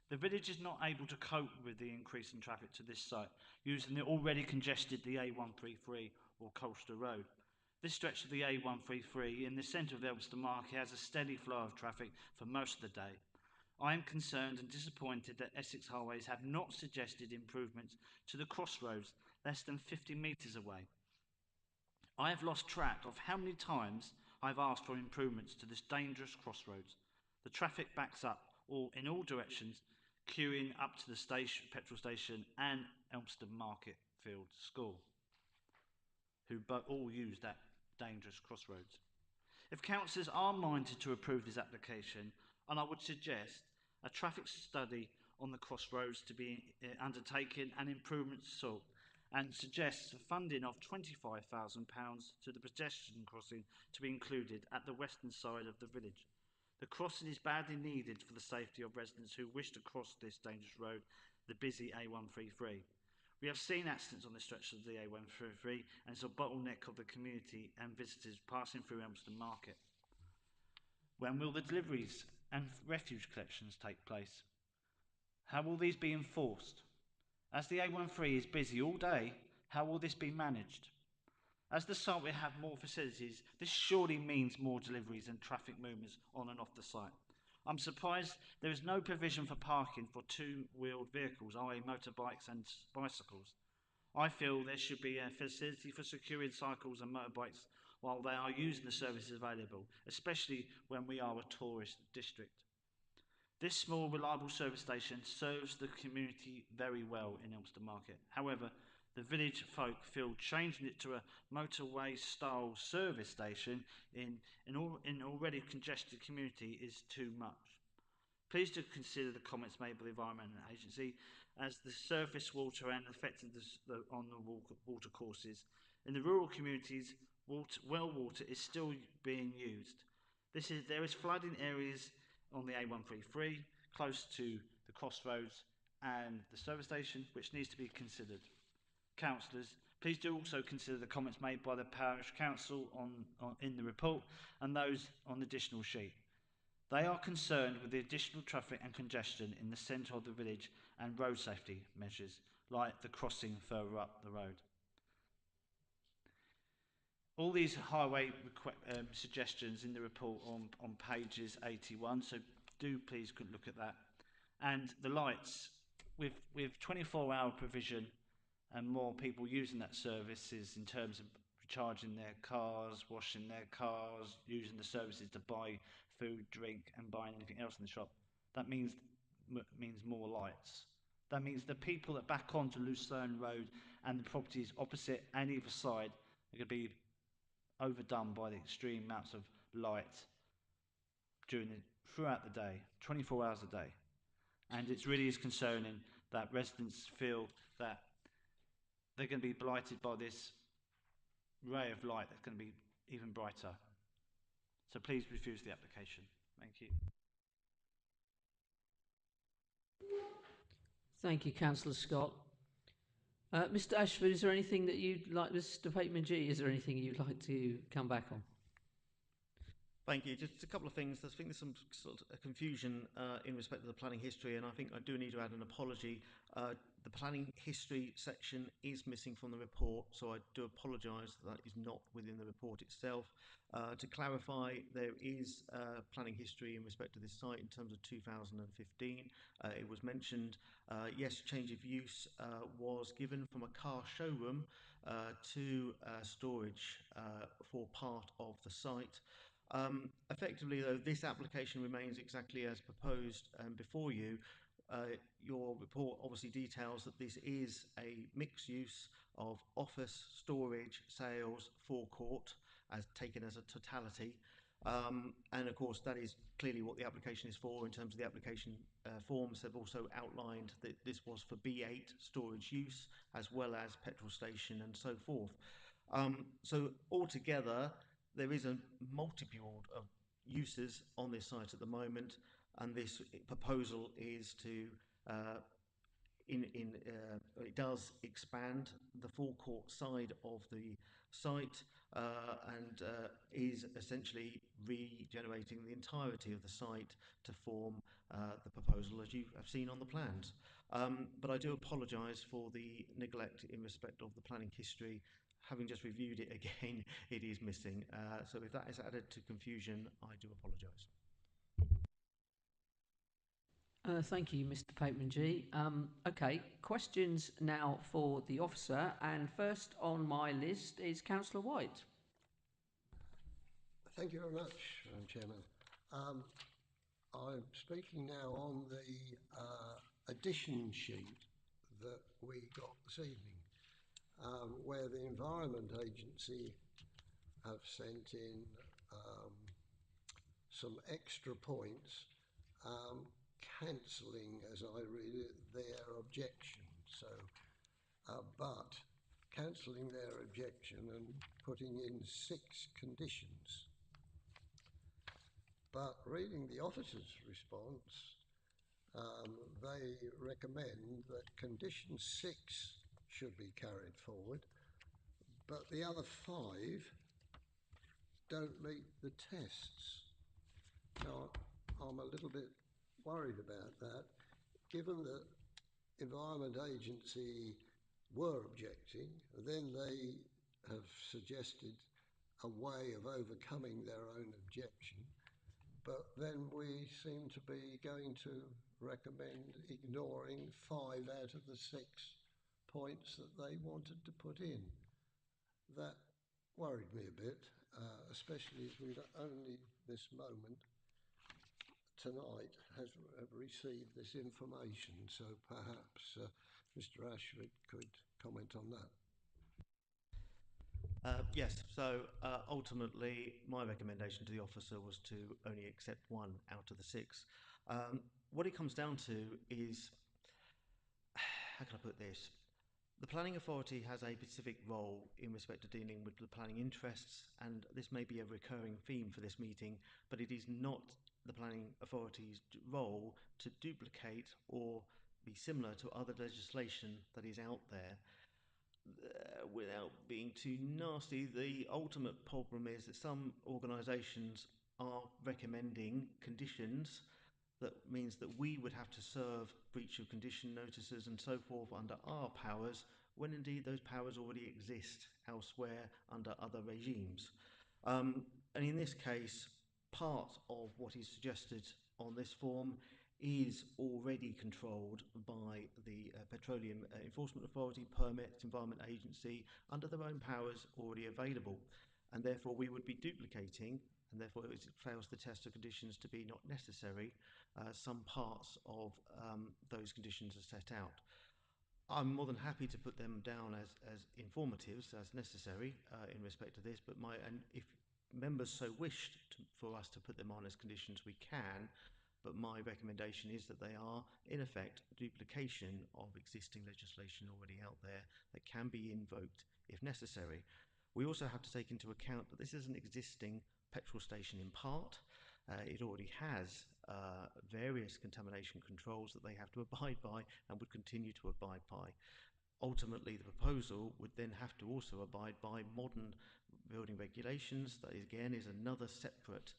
The village is not able to cope with the increase in traffic to this site, using the already congested the A133 or Colchester Road. This stretch of the A133 in the centre of Elmsted Market has a steady flow of traffic for most of the day. I am concerned and disappointed that Essex Highways have not suggested improvements to the crossroads less than 50 metres away. I have lost track of how many times I've asked for improvements to this dangerous crossroads. The traffic backs up in all directions, queuing up to the petrol station and Elmsted Market Field School, who all use that dangerous crossroads. If councillors are minded to approve this application, and I would suggest a traffic study on the crossroads to be undertaken and improvements sought, and suggests a funding of £25,000 to the pedestrian crossing to be included at the western side of the village. The crossing is badly needed for the safety of residents who wish to cross this dangerous road, the busy A133. We have seen accidents on this stretch of the A133, and it's a bottleneck of the community and visitors passing through Elmsted Market. When will the deliveries and refuge collections take place? How will these be enforced? As the A13 is busy all day, how will this be managed? As the site will have more facilities, this surely means more deliveries and traffic movements on and off the site. I'm surprised there is no provision for parking for two-wheeled vehicles, i.e. motorbikes and bicycles. I feel there should be a facility for securing cycles and motorbikes while they are using the services available, especially when we are a tourist district. This small, reliable service station serves the community very well in Elmsted Market. However, the village folk feel changing it to a motorway-style service station in an already congested community is too much. Please do consider the comments made by the Environment Agency as the surface water and affecting on the water courses. In the rural communities, well water is still being used. There is flooding areas on the A133, close to the crossroads and the service station, which needs to be considered. Councillors, please do also consider the comments made by the Parish Council in the report and those on the additional sheet. They are concerned with the additional traffic and congestion in the centre of the village and road safety measures, like the crossing further up the road. All these highway suggestions in the report on pages 81, so do please look at that. And the lights, with 24-hour provision and more people using that services in terms of charging their cars, washing their cars, using the services to buy food, drink, and buying anything else in the shop. That means more lights. That means the people that back onto Lucerne Road and the properties opposite and either side are going to be overdone by the extreme amounts of light throughout the day, 24 hours a day. And it really is concerning that residents feel that they're going to be blighted by this ray of light that's going to be even brighter. So please refuse the application. Thank you.
Thank you, Councillor Scott. Mr. Ashford, is there anything that you'd like, Mr. Pateman G, is there anything you'd like to come back on?
Thank you. Just a couple of things. I think there's some sort of confusion in respect to the planning history, and I think I do need to add an apology. The planning history section is missing from the report, so I do apologise that is not within the report itself. To clarify, there is planning history in respect to this site in terms of 2015. It was mentioned, yes, change of use was given from a car showroom to storage for part of the site. Effectively, though, this application remains exactly as proposed before you. Your report obviously details that this is a mixed use of office, storage, sales, forecourt, as taken as a totality. And of course, that is clearly what the application is for. In terms of the application forms, they've also outlined that this was for B8 storage use, as well as petrol station and so forth. So altogether, there is a multitude of uses on this site at the moment, and this proposal is to it does expand the forecourt side of the site and is essentially regenerating the entirety of the site to form the proposal as you have seen on the plans. But I do apologise for the neglect in respect of the planning history. Having just reviewed it again, it is missing. So if that is added to confusion, I do apologise.
Thank you, Mr. Pateman G. Okay, questions now for the officer, and first on my list is Councillor White.
Thank you very much, Madam Chairman. I'm speaking now on the addition sheet that we got this evening, where the Environment Agency have sent in some extra points, cancelling, as I read it, their objection. So, but cancelling their objection and putting in 6 conditions. But reading the officer's response, they recommend that condition 6 should be carried forward, but the other 5 don't meet the tests. Now, I'm a little bit worried about that, given that Environment Agency were objecting, then they have suggested a way of overcoming their own objection, but then we seem to be going to recommend ignoring 5 out of the 6 points that they wanted to put in. That worried me a bit, especially as we've only this moment tonight have received this information, so perhaps Mr. Ashford could comment on that.
Yes, so ultimately my recommendation to the officer was to only accept 1 out of the 6. What it comes down to is, how can I put this? The planning authority has a specific role in respect to dealing with the planning interests, and this may be a recurring theme for this meeting, but it is not the planning authority's role to duplicate or be similar to other legislation that is out there. Without being too nasty, the ultimate problem is that some organisations are recommending conditions that means that we would have to serve breach of condition notices and so forth under our powers, when indeed those powers already exist elsewhere under other regimes. And in this case, part of what is suggested on this form is already controlled by the Petroleum Enforcement Authority, Permits, Environment Agency, under their own powers already available. And therefore we would be duplicating, and therefore it fails the test of conditions to be not necessary, some parts of those conditions are set out. I'm more than happy to put them down as informatives as necessary in respect to this, but and if members so wished for us to put them on as conditions, we can, but my recommendation is that they are, in effect, duplication of existing legislation already out there that can be invoked if necessary. We also have to take into account that this is an existing petrol station in part. It already has various contamination controls that they have to abide by and would continue to abide by. Ultimately, the proposal would then have to also abide by modern building regulations. That again is another separate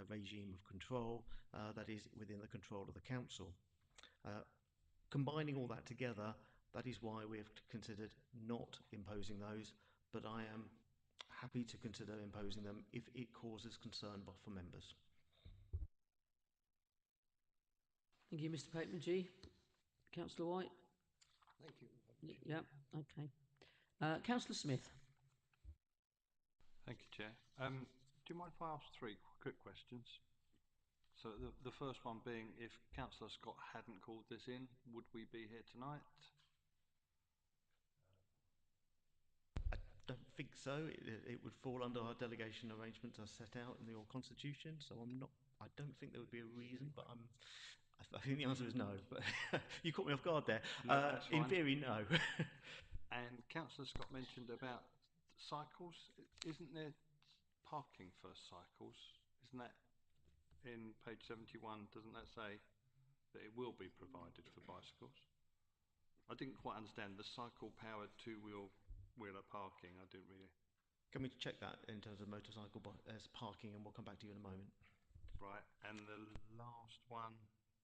regime of control that is within the control of the council. Combining all that together, that is why we have considered not imposing those, but I am happy to consider imposing them if it causes concern for members.
Thank you, Mr. Pateman. Councillor White?
Thank you.
Yeah, okay. Councillor Smith?
Thank you, Chair. Do you mind if I ask three quick questions? So the first one being, if Councillor Scott hadn't called this in, would we be here tonight?
I don't think so. It would fall under our delegation arrangements as set out in your constitution, so I don't think there would be a reason, but I think the answer is no, but you caught me off guard there.
No,
in theory, no.
And Councillor Scott mentioned about cycles. Isn't there parking for cycles? Isn't that in page 71? Doesn't that say that it will be provided for bicycles? I didn't quite understand the cycle-powered two-wheeler parking. I didn't really.
Can we check that in terms of motorcycle as parking, and we'll come back to you in a moment.
Right, and the last one,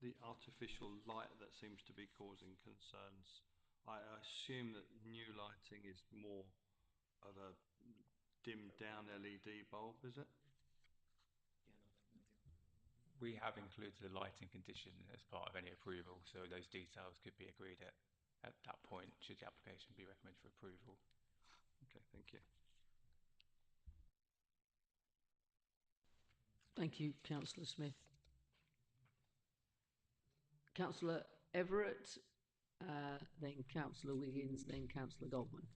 the artificial light that seems to be causing concerns. I assume that new lighting is more of a dimmed down LED bulb, is it?
We have included a lighting condition as part of any approval, so those details could be agreed at that point should the application be recommended for approval.
Okay, thank you.
Thank you, Councillor Smith. Councillor Everett, then Councillor Wiggins, then Councillor Goldman.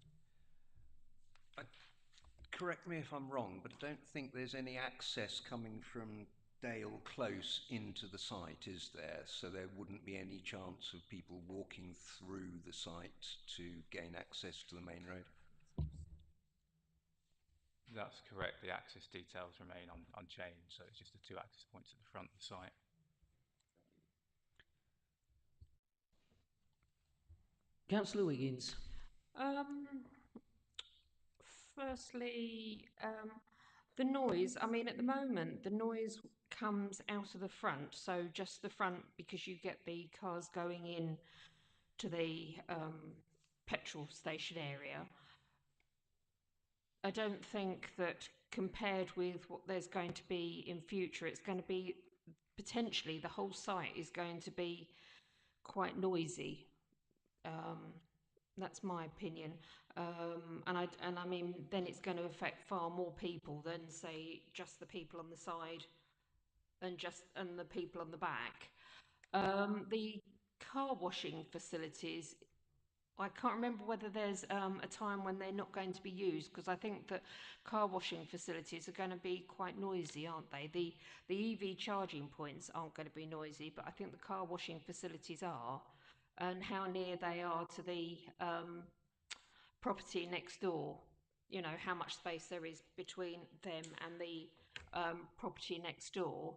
Correct me if I'm wrong, but I don't think there's any access coming from Dale Close into the site, is there? So there wouldn't be any chance of people walking through the site to gain access to the main road?
That's correct. The access details remain unchanged, so it's just the two access points at the front of the site.
Councillor Wiggins.
Firstly, the noise. I mean, at the moment, the noise comes out of the front, so just the front, because you get the cars going in to the petrol station area. I don't think that compared with what there's going to be in future, it's going to be potentially the whole site is going to be quite noisy. That's my opinion, and I mean then it's going to affect far more people than say just the people on the side and the people on the back. The car washing facilities, I can't remember whether there's a time when they're not going to be used, because I think that car washing facilities are going to be quite noisy, aren't they? The EV charging points aren't going to be noisy, but I think the car washing facilities are, and how near they are to the property next door. You know, how much space there is between them and the property next door.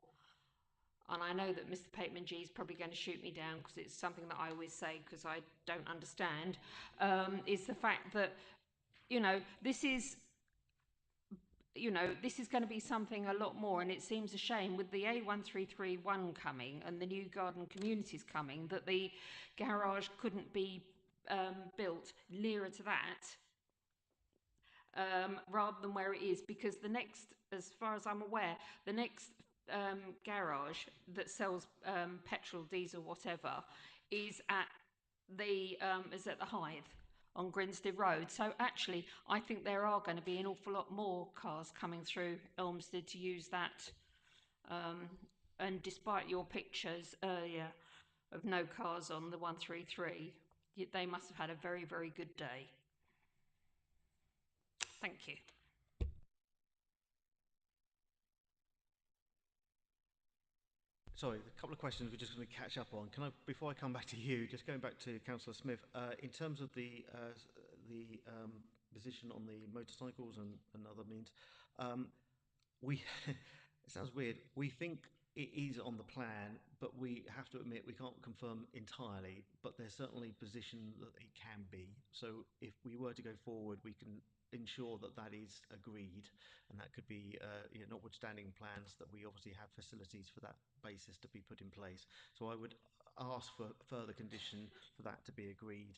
And I know that Mr. Pateman G is probably going to shoot me down because it's something that I always say because I don't understand, is the fact that, this is going to be something a lot more, and it seems a shame with the A1331 coming and the new garden communities coming that the garage couldn't be built nearer to that rather than where it is, because the next, as far as I'm aware, the next garage that sells petrol, diesel, whatever, is at the Hythe on Grinstead Road. So actually, I think there are going to be an awful lot more cars coming through Elmstead to use that. And despite your pictures earlier of no cars on the 133, they must have had a very, very good day. Thank you.
Sorry, a couple of questions we're just going to catch up on. Can I, before I come back to you, just going back to Councillor Smith, in terms of the position on the motorcycles and other means, we it sounds weird. We think it is on the plan, but we have to admit we can't confirm entirely. But there's certainly position that it can be. So if we were to go forward, we can ensure that that is agreed, and that could be, notwithstanding plans, that we obviously have facilities for that basis to be put in place. So I would ask for further condition for that to be agreed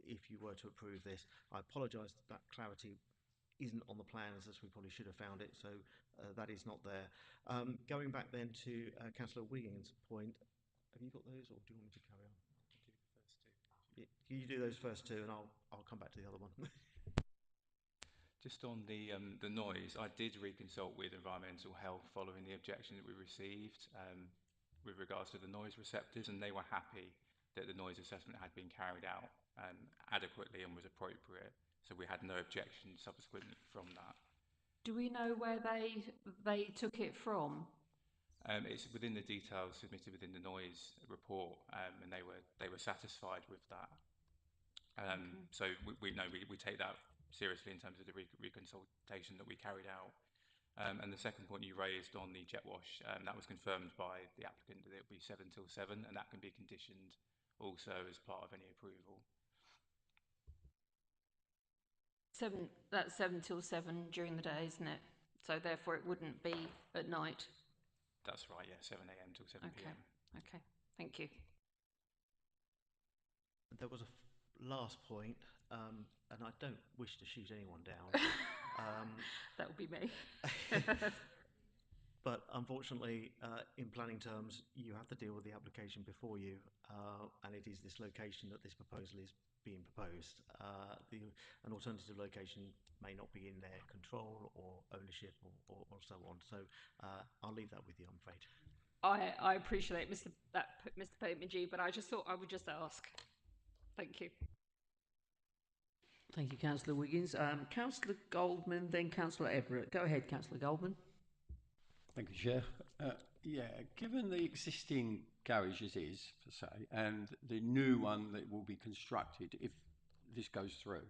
if you were to approve this. I apologise that clarity isn't on the plans, as we probably should have found it, so that is not there. Going back then to Councillor Wiggins' point, have you got those, or do you want me to carry on? You do those first two, and I'll come back to the other one.
Just on the noise, I did reconsult with environmental health following the objection that we received with regards to the noise receptors, and they were happy that the noise assessment had been carried out adequately and was appropriate. So we had no objection subsequently from that.
Do we know where they took it from?
It's within the details submitted within the noise report, and they were satisfied with that. Okay. So we take that seriously in terms of the reconsultation that we carried out. And the second point you raised on the jet wash, that was confirmed by the applicant that it would be 7 till 7, and that can be conditioned also as part of any approval.
That's 7 till 7 during the day, isn't it? So therefore it wouldn't be at night.
That's right, yeah, 7 a.m. till 7 p.m.
Okay, thank you.
There was a last point, and I don't wish to shoot anyone down.
That would be me.
But unfortunately, in planning terms, you have to deal with the application before you, and it is this location that this proposal is being proposed. An alternative location may not be in their control or ownership or so on. So I'll leave that with you, I'm afraid.
I appreciate Mr. Popemanji, but I just thought I would just ask. Thank you.
Thank you, Councillor Wiggins. Councillor Goldman, then Councillor Everett. Go ahead, Councillor Goldman.
Thank you, Chair. Given the existing garage as is, per se, and the new one that will be constructed if this goes through,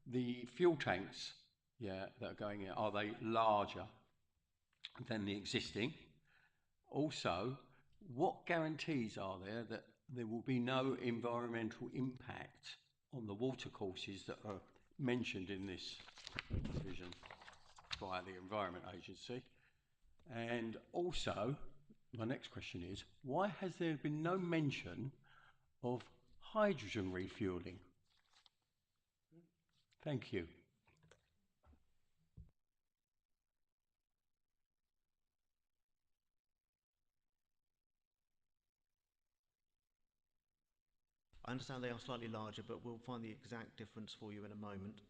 the fuel tanks, that are going in, are they larger than the existing? Also, what guarantees are there that there will be no environmental impact on the watercourses that are mentioned in this decision by the Environment Agency? And also, my next question is, why has there been no mention of hydrogen refuelling? Thank you.
I understand they are slightly larger, but we'll find the exact difference for you in a moment.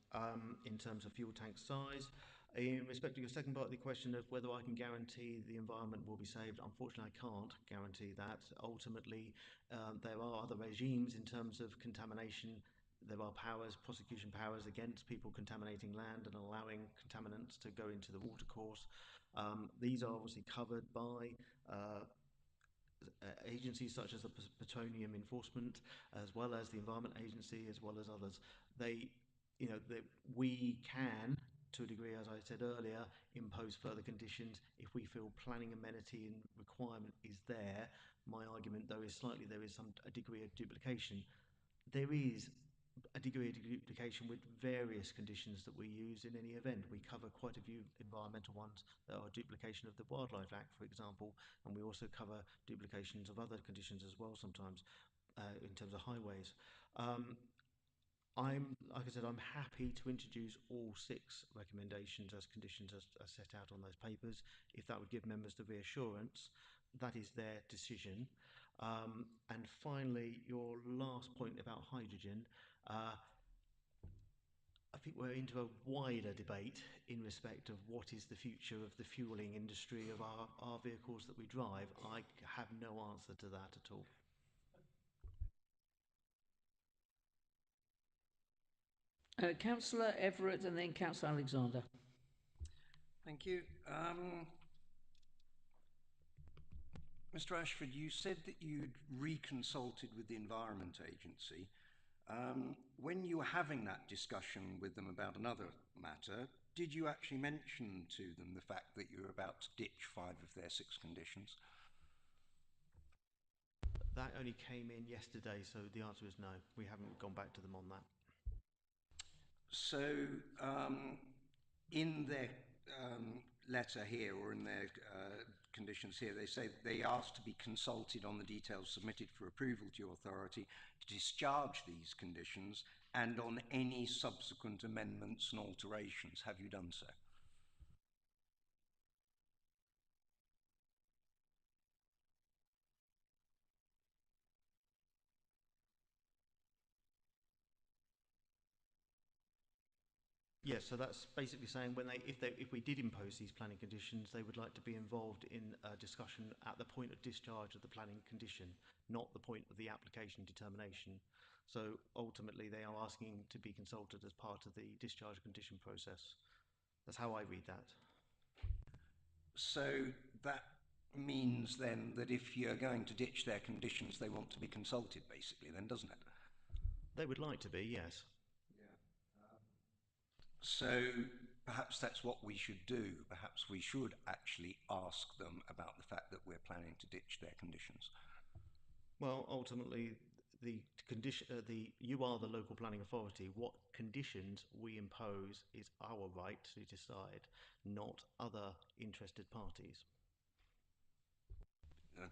In terms of fuel tank size, in respect to your second part of the question of whether I can guarantee the environment will be saved, unfortunately I can't guarantee that. Ultimately, there are other regimes in terms of contamination. There are prosecution powers against people contaminating land and allowing contaminants to go into the watercourse. These are obviously covered by agencies such as the Petroleum Enforcement, as well as the Environment Agency, as well as others. We can, to a degree, as I said earlier, impose further conditions if we feel planning amenity and requirement is there. My argument, though, is there is a degree of duplication. There is a degree of duplication with various conditions that we use in any event. We cover quite a few environmental ones that are duplication of the Wildlife Act, for example, and we also cover duplications of other conditions as well sometimes in terms of highways. like I said, I'm happy to introduce all 6 recommendations as conditions as set out on those papers. If that would give members the reassurance, that is their decision. And finally, your last point about hydrogen. I think we're into a wider debate in respect of what is the future of the fueling industry of our vehicles that we drive. I have no answer to that at all.
Councillor Everett and then Councillor Alexander.
Thank you. Mr. Ashford, you said that you'd reconsulted with the Environment Agency. When you were having that discussion with them about another matter, did you actually mention to them the fact that you were about to ditch 5 of their 6 conditions?
That only came in yesterday, so the answer is no. We haven't gone back to them on that.
So, in their letter here, or in their conditions here, they say that they asked to be consulted on the details submitted for approval to your authority to discharge these conditions and on any subsequent amendments and alterations. Have you done so?
Yes, so that's basically saying if we did impose these planning conditions, they would like to be involved in a discussion at the point of discharge of the planning condition, not the point of the application determination. So ultimately, they are asking to be consulted as part of the discharge condition process. That's how I read that.
So that means then that if you're going to ditch their conditions, they want to be consulted, basically, then, doesn't it?
They would like to be, yes.
So perhaps that's what we should do. Perhaps we should actually ask them about the fact that we're planning to ditch their conditions.
Well, ultimately, you are the local planning authority. What conditions we impose is our right to decide, not other interested parties.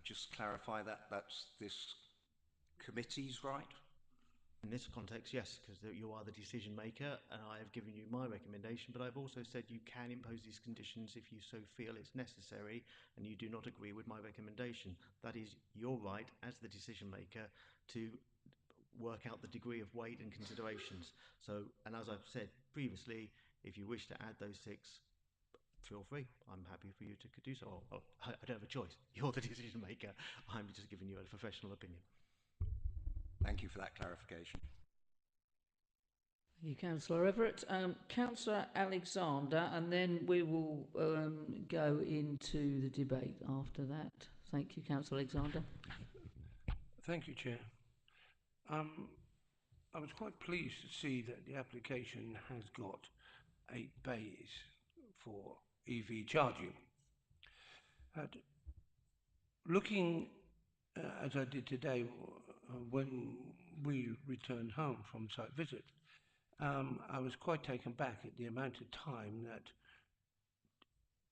Just clarify that that's this committee's right?
In this context, yes, because you are the decision maker, and I have given you my recommendation, but I've also said you can impose these conditions if you so feel it's necessary and you do not agree with my recommendation. That is your right as the decision maker to work out the degree of weight and considerations. So, and as I've said previously, if you wish to add those 6, feel free. I'm happy for you to do so. I don't have a choice. You're the decision maker. I'm just giving you a professional opinion.
Thank you for that clarification.
Thank you, Councillor Everett. Councillor Alexander, and then we will go into the debate after that. Thank you, Councillor Alexander.
Thank you, Chair. I was quite pleased to see that the application has got 8 bays for EV charging. Looking, as I did today, when we returned home from site visit, I was quite taken back at the amount of time that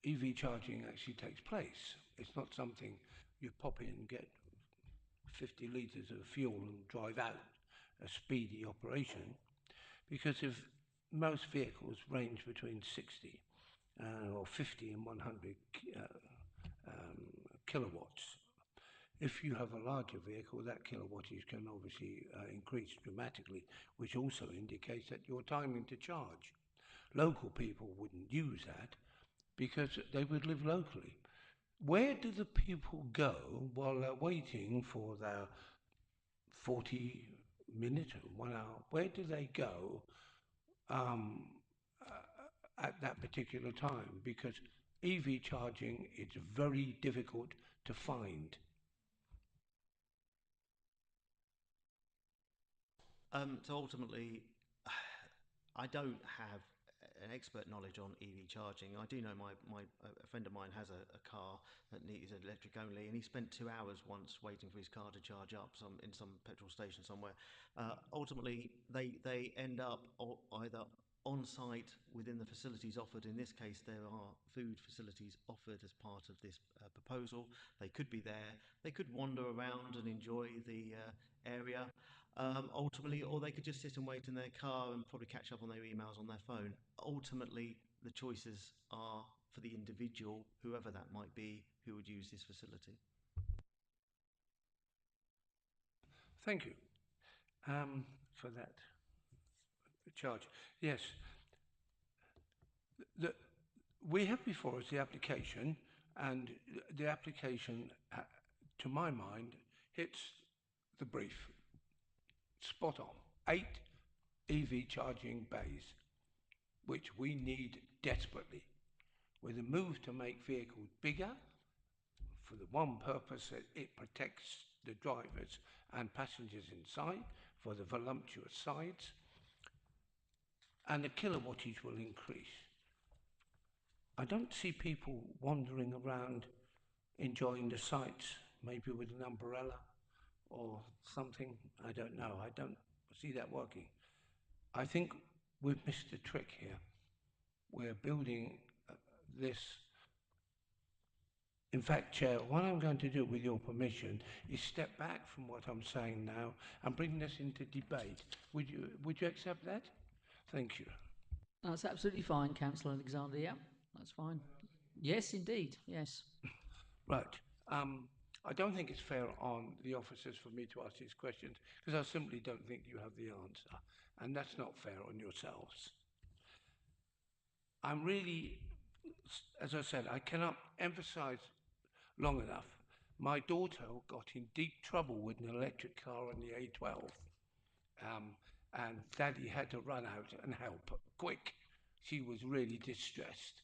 EV charging actually takes place. It's not something you pop in and get 50 litres of fuel and drive out, a speedy operation, because if most vehicles range between 60 or 50 and 100 kilowatts. If you have a larger vehicle, that kilowattage can obviously increase dramatically, which also indicates that your timing to charge. Local people wouldn't use that because they would live locally. Where do the people go while they're waiting for their 40-minute or 1 hour? Where do they go at that particular time? Because EV charging is very difficult to find.
So ultimately, I don't have an expert knowledge on EV charging. I do know a friend of mine has a car that is electric only, and he spent 2 hours once waiting for his car to charge up in some petrol station somewhere. Ultimately, they end up either on site within the facilities offered. In this case, there are food facilities offered as part of this proposal. They could be there. They could wander around and enjoy the area. ultimately, or they could just sit and wait in their car and probably catch up on their emails on their phone. Ultimately, the choices are for the individual, whoever that might be, who would use this facility.
Thank you for that charge. Yes, we have before us the application, and the application, to my mind, hits the brief. Spot on. 8 EV charging bays, which we need desperately, with a move to make vehicles bigger for the one purpose that it protects the drivers and passengers inside for the voluptuous sides, and the kilowattage will increase. I don't see people wandering around enjoying the sights, maybe with an umbrella or something. I don't know. I don't see that working. I think we've missed the trick here. We're building this. In fact, Chair, what I'm going to do, with your permission, is step back from what I'm saying now and bring this into debate. Would you accept that? Thank you.
That's absolutely fine, Councillor Alexander. Yeah, that's fine. Yes, indeed. Yes.
Right. I don't think it's fair on the officers for me to ask these questions, because I simply don't think you have the answer, and that's not fair on yourselves. I'm really, as I said, I cannot emphasize long enough. My daughter got in deep trouble with an electric car on the A12, and Daddy had to run out and help quick. She was really distressed.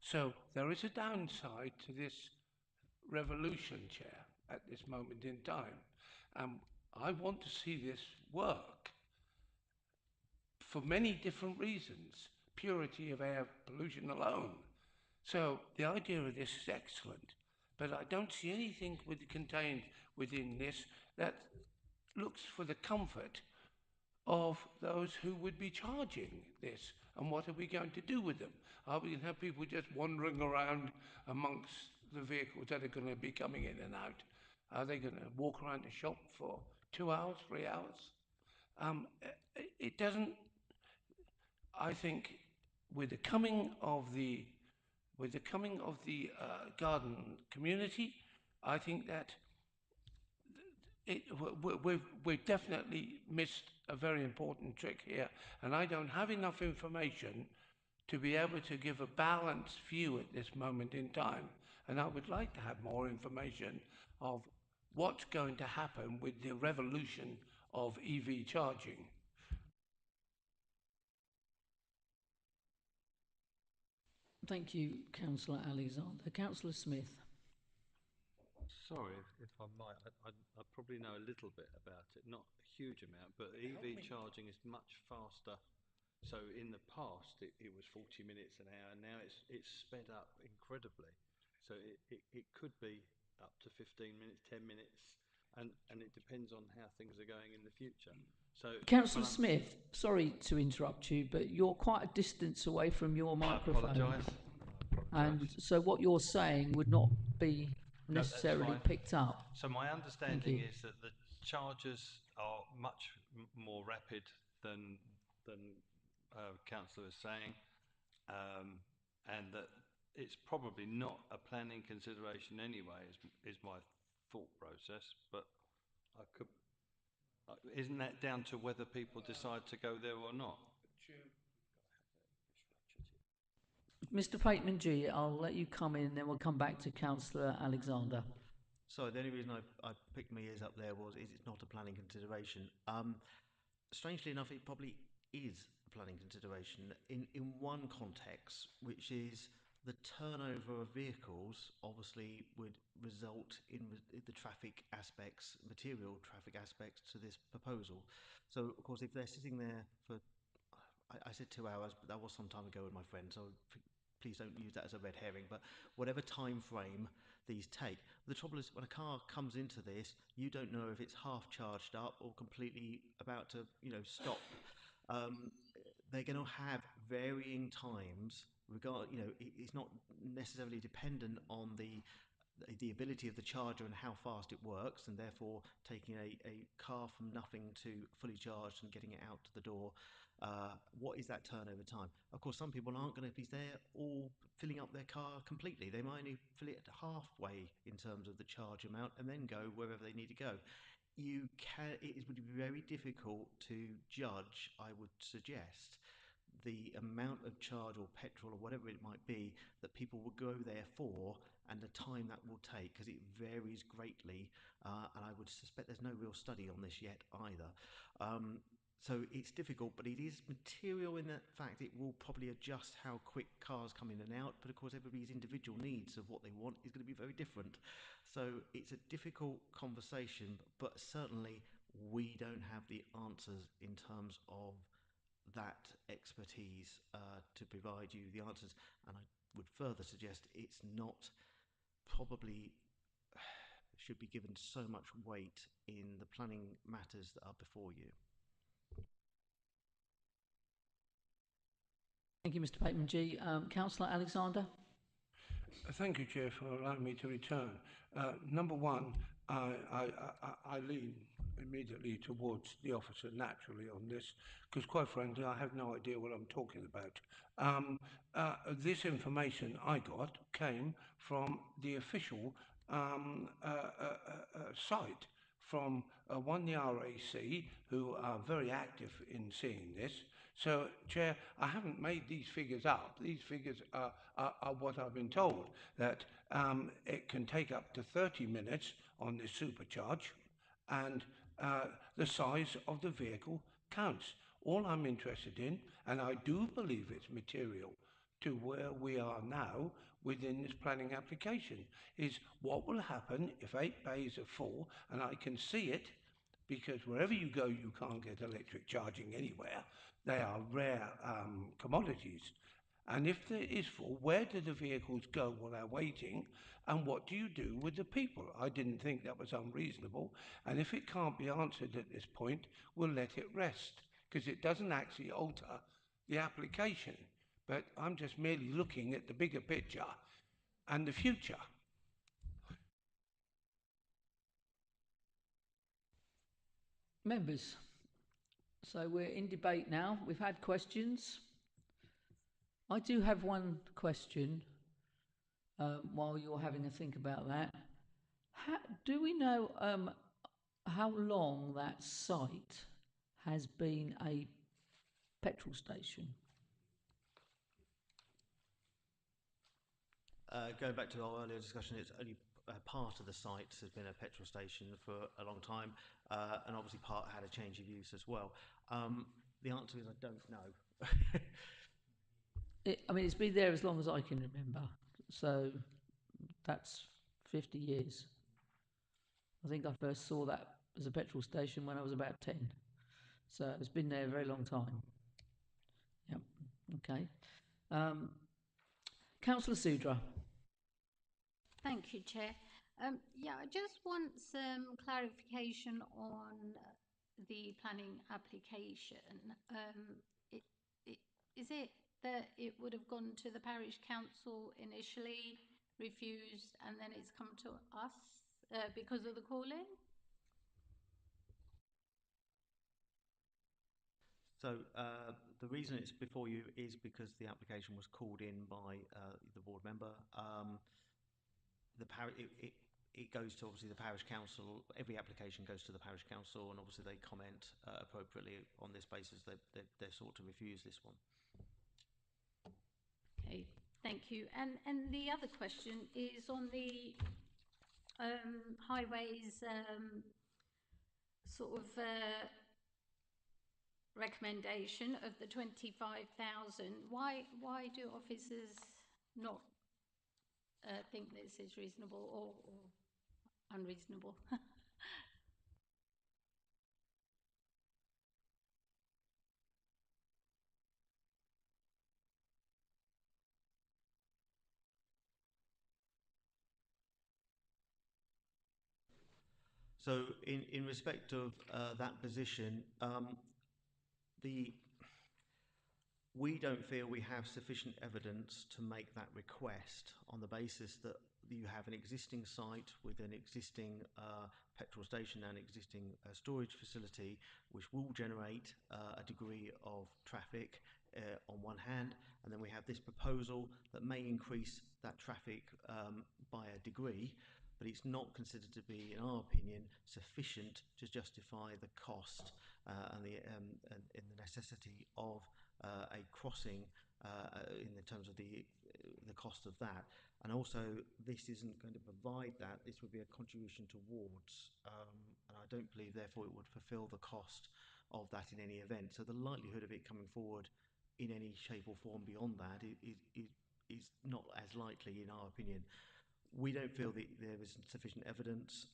So there is a downside to this revolution, Chair, at this moment in time. I want to see this work for many different reasons. Purity of air pollution alone. So the idea of this is excellent, but I don't see anything contained within this that looks for the comfort of those who would be charging this. And what are we going to do with them? Are we going to have people just wandering around amongst the vehicles that are going to be coming in and out? Are they going to walk around the shop for 2 hours, 3 hours? It doesn't. I think with the coming of the garden community, I think that we've definitely missed a very important trick here, and I don't have enough information to be able to give a balanced view at this moment in time. And I would like to have more information of what's going to happen with the revolution of EV charging.
Thank you, Councillor Alexander. Councillor Smith.
Sorry, if I might, I probably know a little bit about it, not a huge amount, but EV charging is much faster. So in the past, it was 40 minutes an hour, and now it's sped up incredibly. So it could be up to 15 minutes, 10 minutes, and it depends on how things are going in the future. So,
Councillor Smith, sorry to interrupt you, but you're quite a distance away from your microphone.
I apologise.
And so what you're saying would not be necessarily picked up.
So my understanding is that the chargers are much more rapid than Councillor was saying, and that it's probably not a planning consideration anyway, is my thought process. But I could. Isn't that down to whether people decide to go there or not?
Mr. Pateman G, I'll let you come in, then we'll come back to Councillor Alexander.
Sorry, the only reason I picked my ears up there was it's not a planning consideration. Strangely enough, it probably is a planning consideration in one context, which is the turnover of vehicles obviously would result in the traffic aspects, material traffic aspects to this proposal. So, of course, if they're sitting there for, I said 2 hours, but that was some time ago with my friend, so please don't use that as a red herring, but whatever time frame these take. The trouble is when a car comes into this, you don't know if it's half charged up or completely about to, stop. They're going to have varying times. It's not necessarily dependent on the the ability of the charger and how fast it works, and therefore taking a car from nothing to fully charged and getting it out to the door. What is that turnover time? Of course, some people aren't going to be there all filling up their car completely. They might only fill it halfway in terms of the charge amount and then go wherever they need to go. It would be very difficult to judge, I would suggest, the amount of charge or petrol or whatever it might be that people will go there for and the time that will take, because it varies greatly, and I would suspect there's no real study on this yet either. So it's difficult, but it is material in the fact it will probably adjust how quick cars come in and out, but of course everybody's individual needs of what they want is going to be very different. So it's a difficult conversation, but certainly we don't have the answers in terms of that expertise to provide you the answers, and I would further suggest it's not probably should be given so much weight in the planning matters that are before you.
Thank you, Mr. Bateman G. Councillor Alexander.
Thank you, Chair, for allowing me to return. Number one, I lean immediately towards the officer naturally on this, because quite frankly, I have no idea what I'm talking about. This information I got came from the official site from one, the RAC, who are very active in seeing this. So, Chair, I haven't made these figures up. These figures are what I've been told, that it can take up to 30 minutes on this supercharge, and the size of the vehicle counts. All I'm interested in, and I do believe it's material to where we are now within this planning application, is what will happen if 8 bays are full, and I can see it, because wherever you go you can't get electric charging anywhere. They are rare commodities. And if there is full, where do the vehicles go while they're waiting? And what do you do with the people? I didn't think that was unreasonable. And if it can't be answered at this point, we'll let it rest, because it doesn't actually alter the application. But I'm just merely looking at the bigger picture and the future.
Members, so we're in debate now. We've had questions. I do have one question while you're having a think about that. Do we know how long that site has been a petrol station?
Going back to our earlier discussion, it's only part of the site has been a petrol station for a long time, and obviously part had a change of use as well. The answer is I don't know.
I mean, it's been there as long as I can remember, so that's 50 years. I think I first saw that as a petrol station when I was about 10, so it's been there a very long time. Yep, okay. Councillor Sudra.
Thank you, Chair. Yeah, I just want some clarification on the planning application. Is it that it would have gone to the parish council initially, refused, and then it's come to us because of the call-in?
So the reason it's before you is because the application was called in by the board member. It goes to obviously the parish council. Every application goes to the parish council, and obviously they comment appropriately on this basis. They're sought to refuse this one.
Okay, thank you. And the other question is on the highways sort of recommendation of the 25,000. Why do officers not think this is reasonable or unreasonable?
So in respect of that position, we don't feel we have sufficient evidence to make that request on the basis that you have an existing site with an existing petrol station and existing storage facility, which will generate a degree of traffic on one hand, and then we have this proposal that may increase that traffic by a degree, but it's not considered to be, in our opinion, sufficient to justify the cost and the necessity of a crossing in the terms of the cost of that. And also, this isn't going to provide that. This would be a contribution towards, and I don't believe, therefore, it would fulfil the cost of that in any event. So the likelihood of it coming forward in any shape or form beyond that is not as likely, in our opinion. We don't feel that there is sufficient evidence,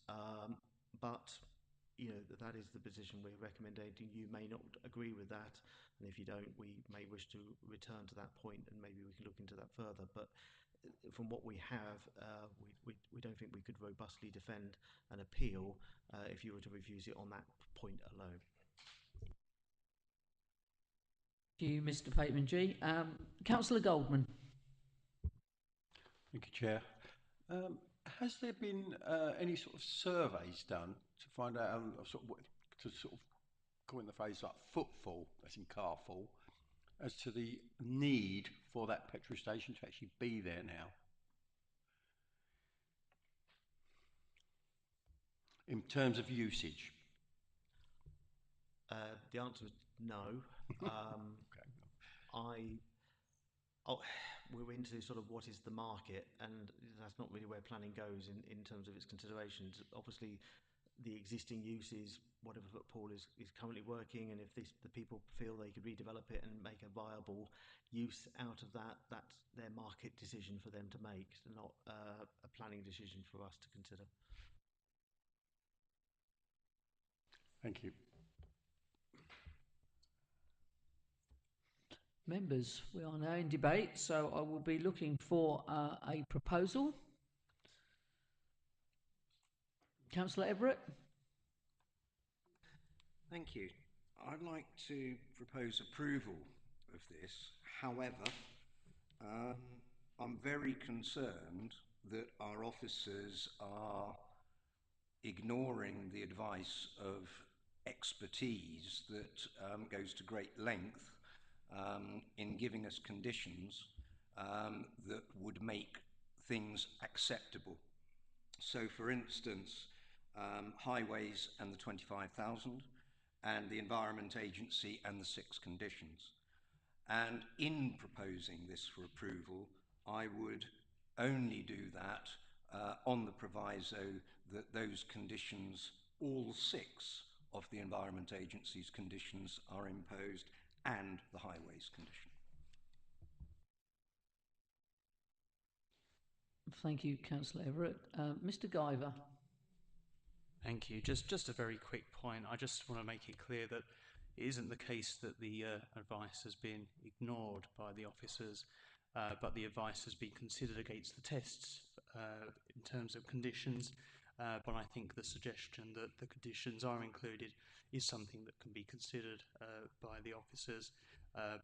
but that is the position we're recommending. You may not agree with that, and if you don't, we may wish to return to that point, and maybe we can look into that further. But from what we have, we don't think we could robustly defend an appeal if you were to refuse it on that point alone.
Thank you, Mr. Pateman-G. Councillor Goldman.
Thank you, Chair. Has there been any sort of surveys done to find out to coin the phrase like footfall, as in carfall, as to the need for that petrol station to actually be there now? In terms of usage?
The answer is no. We're into sort of what is the market, and that's not really where planning goes in terms of its considerations. Obviously, the existing use is whatever footfall is currently working, and if the people feel they could redevelop it and make a viable use out of that, that's their market decision for them to make, not a planning decision for us to consider.
Thank you.
Members, we are now in debate, so I will be looking for a proposal. Councillor Everett.
Thank you. I'd like to propose approval of this. However, I'm very concerned that our officers are ignoring the advice of expertise that goes to great length in giving us conditions that would make things acceptable. So, for instance, highways and the 25,000, and the Environment Agency and the 6 conditions. And in proposing this for approval, I would only do that on the proviso that those conditions, all 6 of the Environment Agency's conditions, are imposed, and the highways condition.
Thank you, Councillor Everett. Mr. Guyver.
Thank you. Just a very quick point. I just want to make it clear that it isn't the case that the advice has been ignored by the officers, but the advice has been considered against the tests in terms of conditions. But I think the suggestion that the conditions are included is something that can be considered by the officers.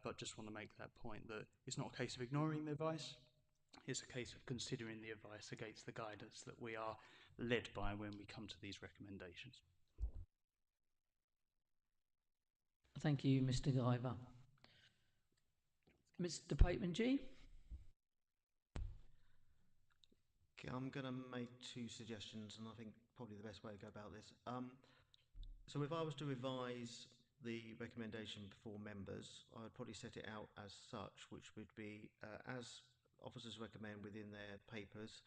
But just want to make that point that it's not a case of ignoring the advice. It's a case of considering the advice against the guidance that we are led by when we come to these recommendations.
Thank you, Mr. Guyver. Mr. Pateman-G.
I'm going to make 2 suggestions, and I think probably the best way to go about this. So if I was to revise the recommendation before members, I would probably set it out as such, which would be as officers recommend within their papers,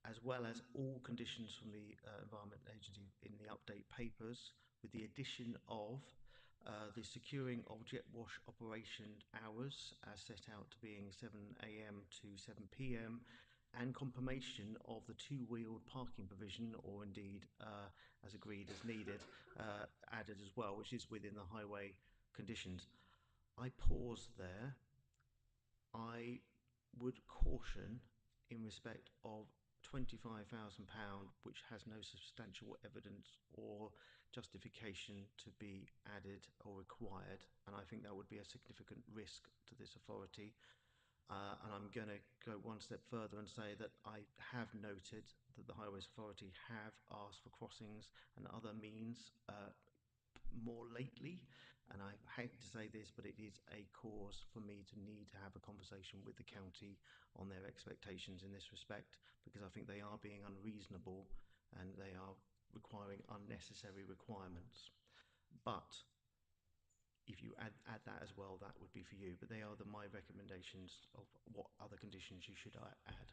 as well as all conditions from the Environment Agency in the update papers, with the addition of the securing of jet wash operation hours as set out to being 7 AM to 7 PM, and confirmation of the 2-wheeled parking provision, or indeed, as agreed as needed, added as well, which is within the highway conditions. I pause there. I would caution in respect of £25,000, which has no substantial evidence or justification to be added or required, and I think that would be a significant risk to this authority. And I'm going to go one step further and say that I have noted that the Highways Authority have asked for crossings and other means more lately. And I hate to say this, but it is a cause for me to need to have a conversation with the county on their expectations in this respect, because I think they are being unreasonable and they are requiring unnecessary requirements. But if you add that as well, that would be for you. But they are my recommendations of what other conditions you should add.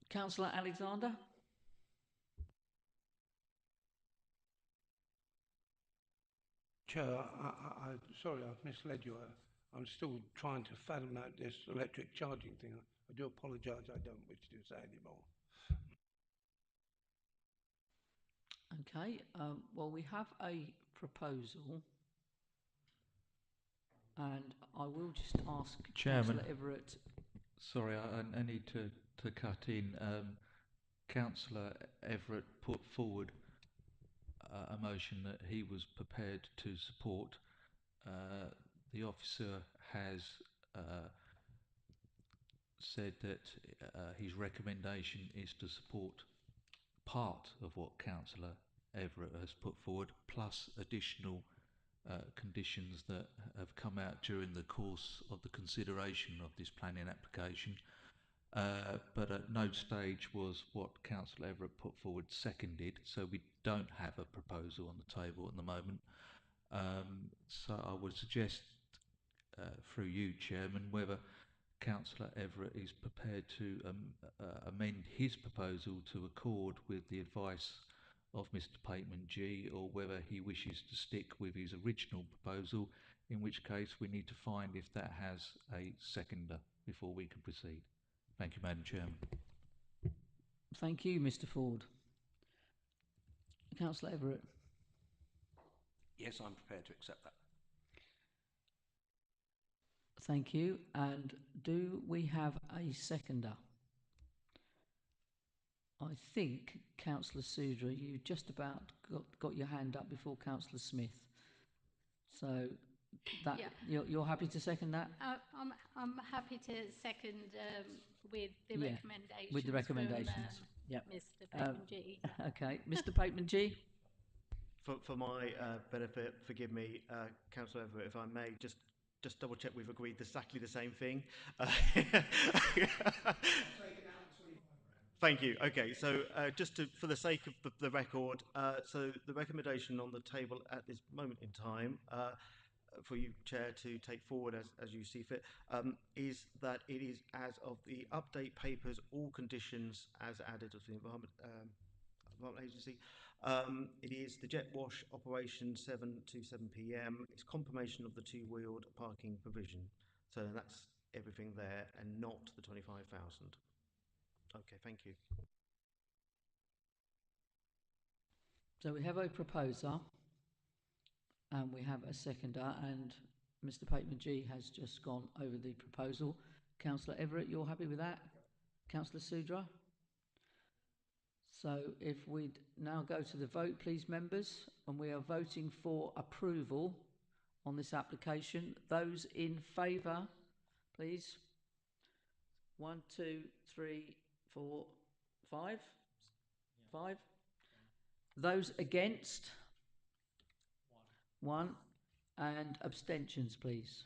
Councillor Alexander?
Chair, sorry, I've misled you. I'm still trying to fathom out this electric charging thing. I do apologise, I don't wish to say anymore.
Okay, well, we have a proposal, and I will just ask
Chairman,
Councillor Everett.
sorry, I need to cut in. Councillor Everett put forward a motion that he was prepared to support. The officer has said that his recommendation is to support part of what Councillor Everett has put forward, plus additional conditions that have come out during the course of the consideration of this planning application. But at no stage was what Councillor Everett put forward seconded, so we don't have a proposal on the table at the moment. So I would suggest, through you, Chairman, whether Councillor Everett is prepared to amend his proposal to accord with the advice of Mr. Pateman G, or whether he wishes to stick with his original proposal, in which case we need to find if that has a seconder before we can proceed. Thank you, Madam Chairman.
Thank you, Mr. Ford. Councillor Everett?
Yes, I'm prepared to accept that.
Thank you. And do we have a seconder? I think, Councillor Sudra, you just about got your hand up before Councillor Smith. So that you're happy to second that?
I'm happy to second with the recommendations.
With the recommendations.
From, Mr. Pateman G.
Okay, Mr. Pateman G.
For my benefit, forgive me, Councillor Everett, if I may, just double check we've agreed exactly the same thing. Thank you. Okay, so just for the sake of the record, so the recommendation on the table at this moment in time for you, Chair, to take forward as you see fit, is that it is as of the update papers, all conditions as added of the Environment Agency. It is the jet wash operation 7 to 7 p.m. It's confirmation of the two-wheeled parking provision. So that's everything there, and not the 25,000. Okay, thank you.
So we have a proposer, and we have a seconder, and Mr. Pateman G has just gone over the proposal. Councillor Everett, you're happy with that? Councillor Sudra? So if we'd now go to the vote, please, members, and we are voting for approval on this application. Those in favour, please. 1, 2, 3, 4, 5. 5. Those against? 1. And abstentions, please.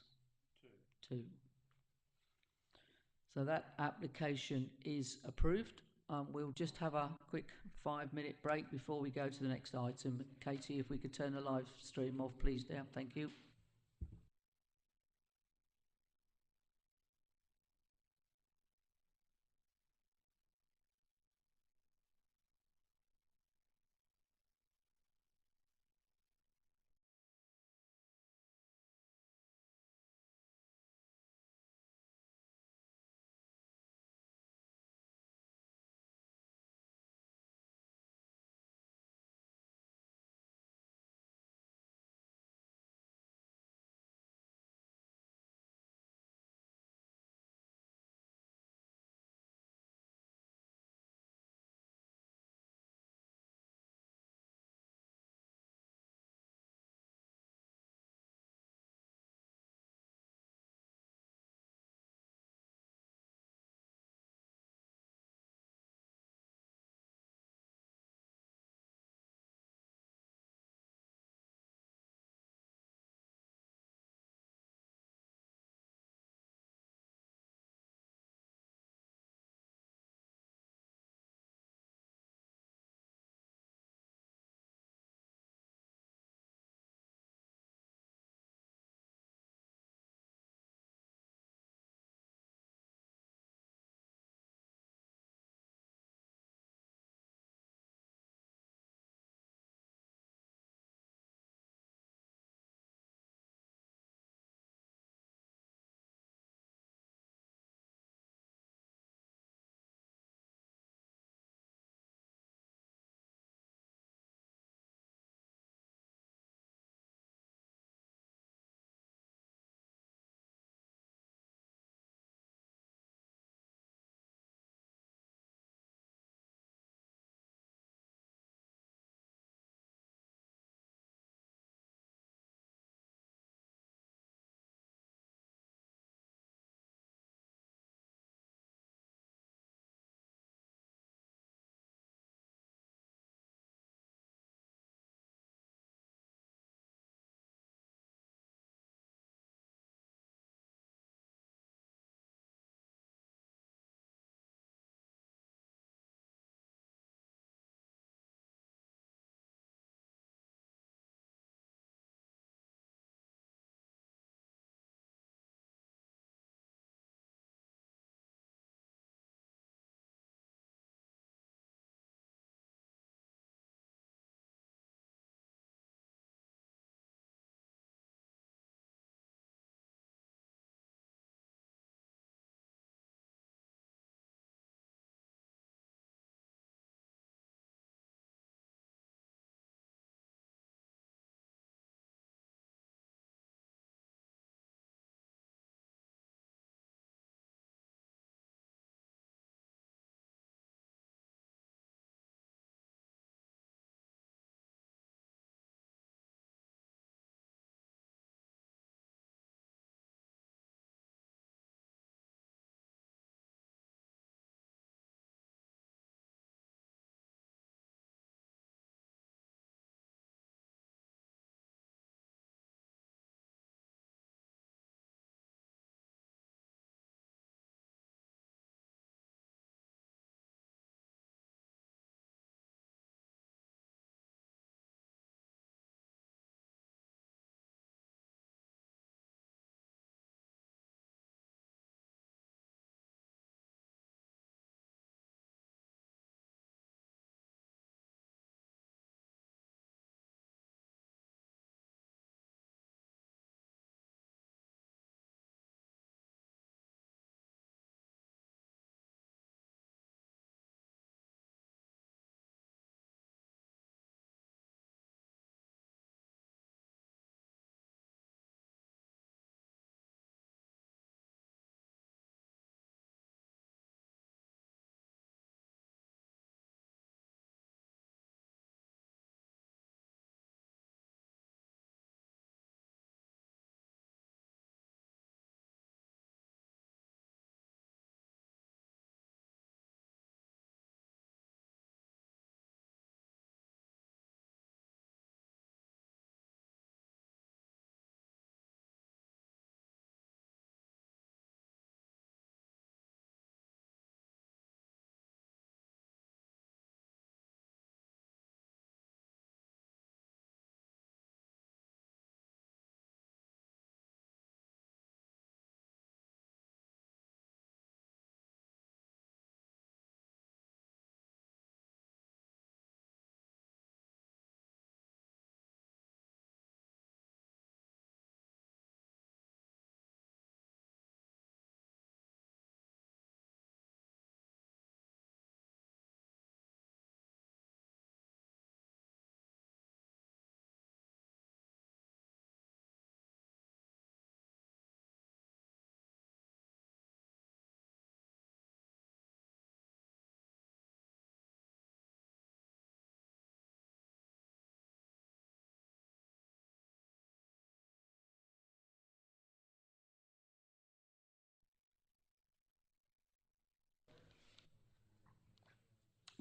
2. So that application is approved. We'll just have a quick 5-minute break before we go to the next item. Katie, if we could turn the live stream off, please, dear. Thank you.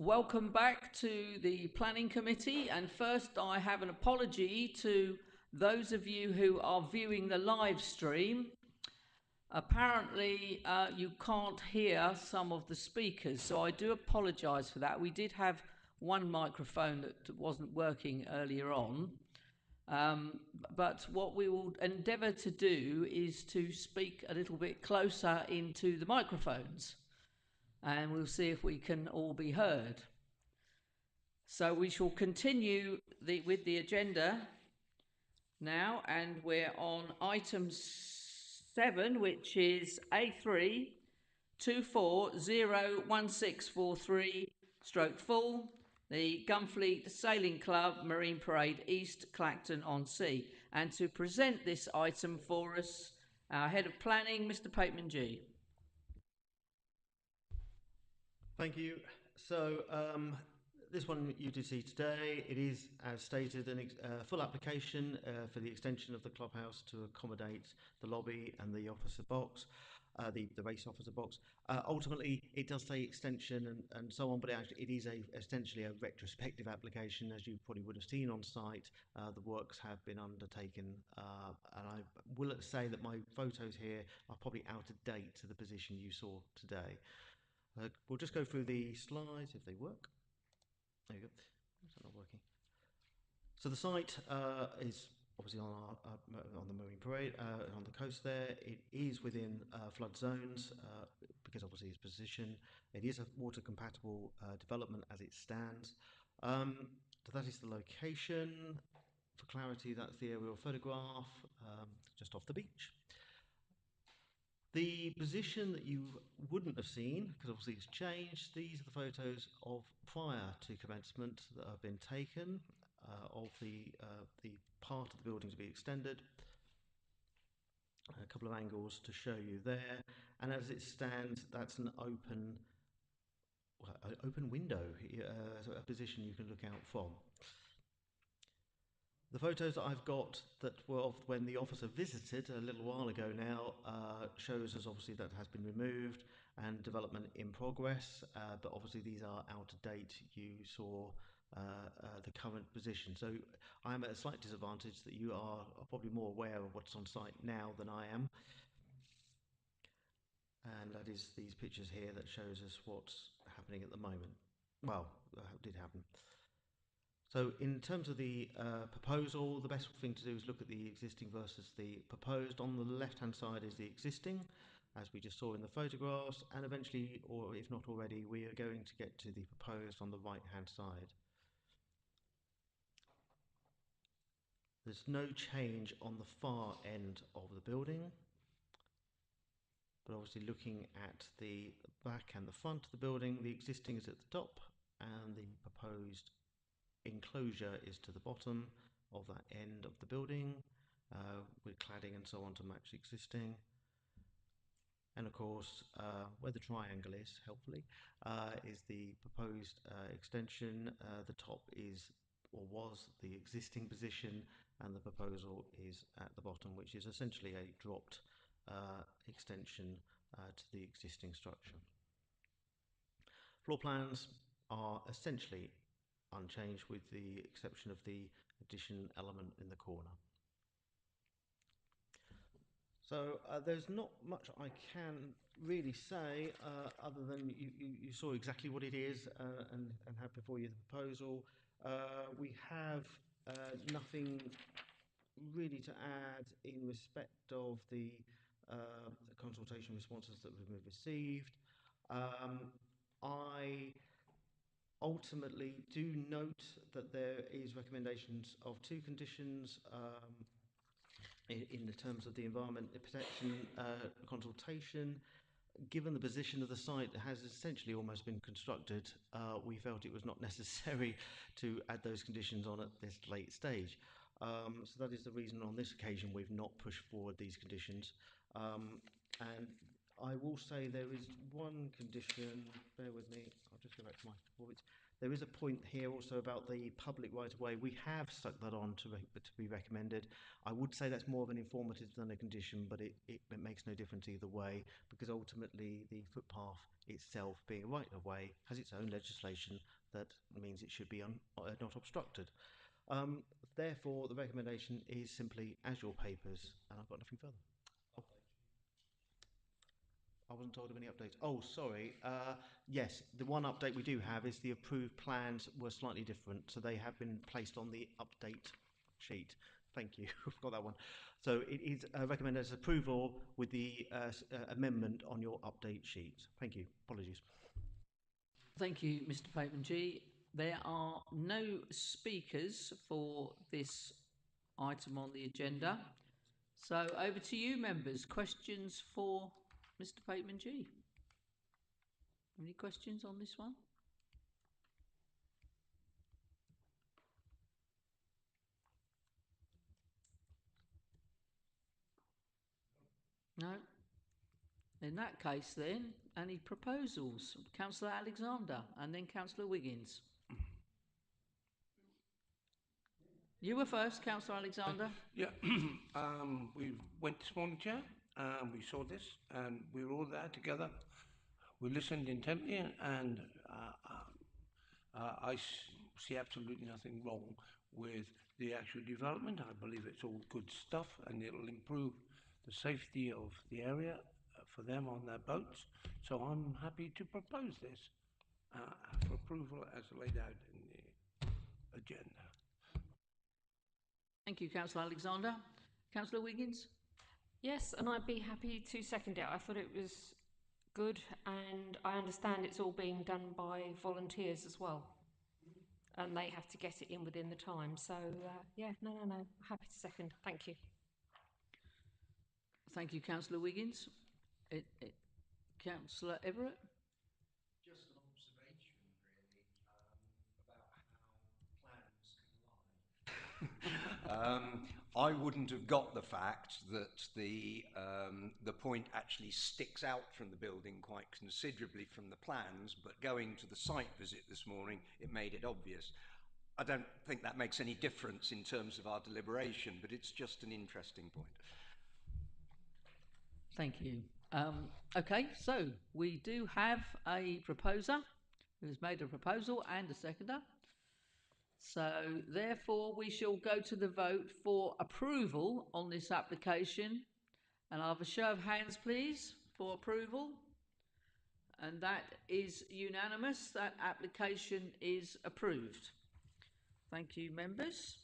welcome back to the Planning Committee. And first, I have an apology to those of you who are viewing the live stream. Apparently, you can't hear some of the speakers, so I do apologise for that. We did have one microphone that wasn't working earlier on. But what we will endeavour to do is to speak a little bit closer into the microphones, and we'll see if we can all be heard. So we shall continue with the agenda now, and we're on item 7, which is A3 24-01643 stroke full, the Gunfleet Sailing Club Marine Parade East Clacton-on-Sea. And to present this item for us, our Head of Planning, Mr. Pateman G.
Thank you. So this one you did see today, it is, as stated, a full application for the extension of the clubhouse to accommodate the lobby and the officer box, the race officer box. Ultimately, it does say extension and so on, but it is essentially a retrospective application. As you probably would have seen on site, the works have been undertaken, and I will say that my photos here are probably out of date to the position you saw today. We'll just go through the slides if they work. There you go. Is that not working? So the site is obviously on the Marine Parade, on the coast there. It is within flood zones because obviously its position. It is a water compatible development as it stands. So that is the location. For clarity, that's the aerial photograph just off the beach. The position that you wouldn't have seen, because obviously it's changed, these are the photos of prior to commencement that have been taken of the part of the building to be extended. A couple of angles to show you there, and as it stands, that's an open window, so a position you can look out from. The photos that I've got that were of when the officer visited a little while ago now shows us obviously that has been removed and development in progress, but obviously these are out of date. You saw the current position. So I'm at a slight disadvantage that you are probably more aware of what's on site now than I am. And that is these pictures here that shows us what's happening at the moment. Well, did happen. So in terms of the proposal, the best thing to do is look at the existing versus the proposed. On the left-hand side is the existing, as we just saw in the photographs, and eventually, or if not already, we are going to get to the proposed on the right-hand side. There's no change on the far end of the building, but obviously looking at the back and the front of the building, the existing is at the top, and the proposed enclosure is to the bottom of that end of the building with cladding and so on to match existing. And of course, where the triangle is, helpfully, is the proposed extension. The top is or was the existing position, and the proposal is at the bottom, which is essentially a dropped extension to the existing structure. Floor plans are essentially unchanged with the exception of the addition element in the corner. So there's not much I can really say other than you saw exactly what it is and have before you the proposal. We have nothing really to add in respect of the consultation responses that we've received. I ultimately do note that there is recommendations of 2 conditions in the terms of the environment protection consultation. Given the position of the site has essentially almost been constructed, we felt it was not necessary to add those conditions on at this late stage. So that is the reason on this occasion we've not pushed forward these conditions. And I will say there is one condition, bear with me, I'll just go back to my points. There is a point here also about the public right of way. We have stuck that on to be recommended. I would say that's more of an informative than a condition, but it makes no difference either way, because ultimately the footpath itself, being a right of way, has its own legislation that means it should be not obstructed. Therefore, the recommendation is simply as your papers, and I've got nothing further. Oh. I wasn't told of any updates. Oh, sorry. Yes, the one update we do have is the approved plans were slightly different, so they have been placed on the update sheet. Thank you. I forgot that one. So it is recommended as approval with the amendment on your update sheet. Thank you. Apologies.
Thank you, Mr. Pateman G. There are no speakers for this item on the agenda. So over to you, members. Questions for Mr. Pateman G. Any questions on this one? No? In that case then, any proposals? Councillor Alexander and then Councillor Wiggins. You were first, Councillor Alexander.
Yeah, we went this morning, Chair, and we saw this, and we were all there together. We listened intently, and I see absolutely nothing wrong with the actual development. I believe it's all good stuff, and it'll improve the safety of the area for them on their boats. So I'm happy to propose this for approval as laid out in the agenda.
Thank you, Councillor Alexander. Councillor Wiggins?
Yes, and I'd be happy to second it. I thought it was good, and I understand it's all being done by volunteers as well, and they have to get it in within the time. So yeah, no, happy to second. Thank you.
Thank you, Councillor Wiggins. Councillor Everett?
Just an observation, really, about how plans can lie. I wouldn't have got the fact that the point actually sticks out from the building quite considerably from the plans, but going to the site visit this morning, it made it obvious. I don't think that makes any difference in terms of our deliberation, but it's just an interesting point.
Thank you. Okay, so we do have a proposer who's made a proposal and a seconder. So therefore we shall go to the vote for approval on this application. And I'll have a show of hands, please, for approval. And that is unanimous. That application is approved. Thank you, members.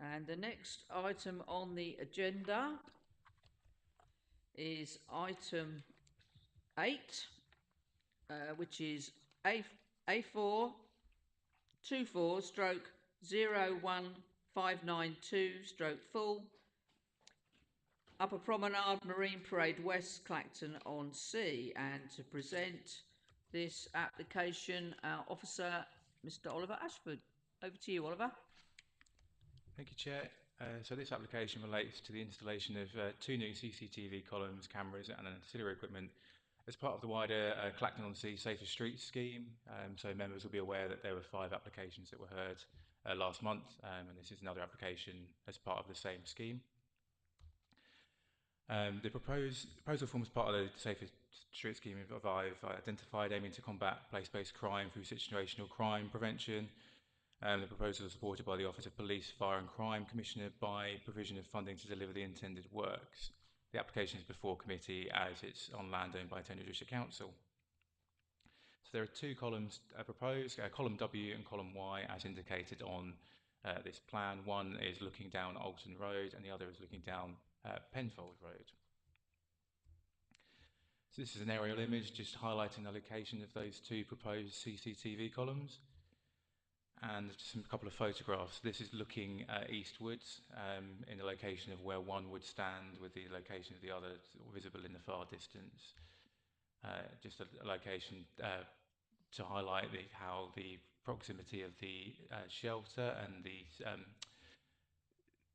And the next item on the agenda is item 8, which is A424/01592/full, Upper Promenade, Marine Parade West, Clacton-on-Sea. And to present this application, our officer, Mr. Oliver Ashford. Over to you, Oliver.
Thank you, Chair. So this application relates to the installation of 2 new CCTV columns, cameras and ancillary equipment as part of the wider Clacton-on-Sea Safer Streets scheme. So members will be aware that there were 5 applications that were heard last month, and this is another application as part of the same scheme. The proposal forms part of the Safer Streets scheme I've identified, aiming to combat place-based crime through situational crime prevention. The proposal is supported by the Office of Police, Fire and Crime Commissioner by provision of funding to deliver the intended works. The application is before committee as it's on land owned by Tenerife District Council. So there are 2 columns proposed, column W and column Y as indicated on this plan. One is looking down Alton Road and the other is looking down Penfold Road. So this is an aerial image just highlighting the location of those 2 proposed CCTV columns. And just a couple of photographs. This is looking eastwards in the location of where one would stand, with the location of the other visible in the far distance. Just a location to highlight how the proximity of the shelter and the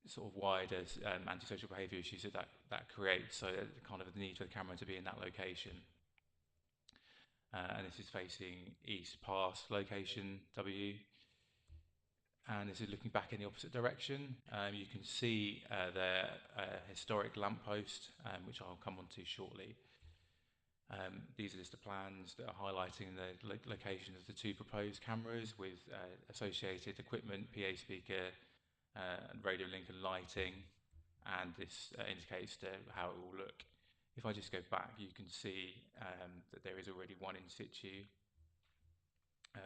sort of wider antisocial behaviour issues that creates, so kind of the need for the camera to be in that location. and this is facing east past location W. And this is looking back in the opposite direction. You can see their historic lamppost, which I'll come on to shortly. These are just the plans that are highlighting the location of the two proposed cameras with associated equipment, PA speaker, and radio link and lighting, and this indicates how it will look. If I just go back, you can see that there is already one in situ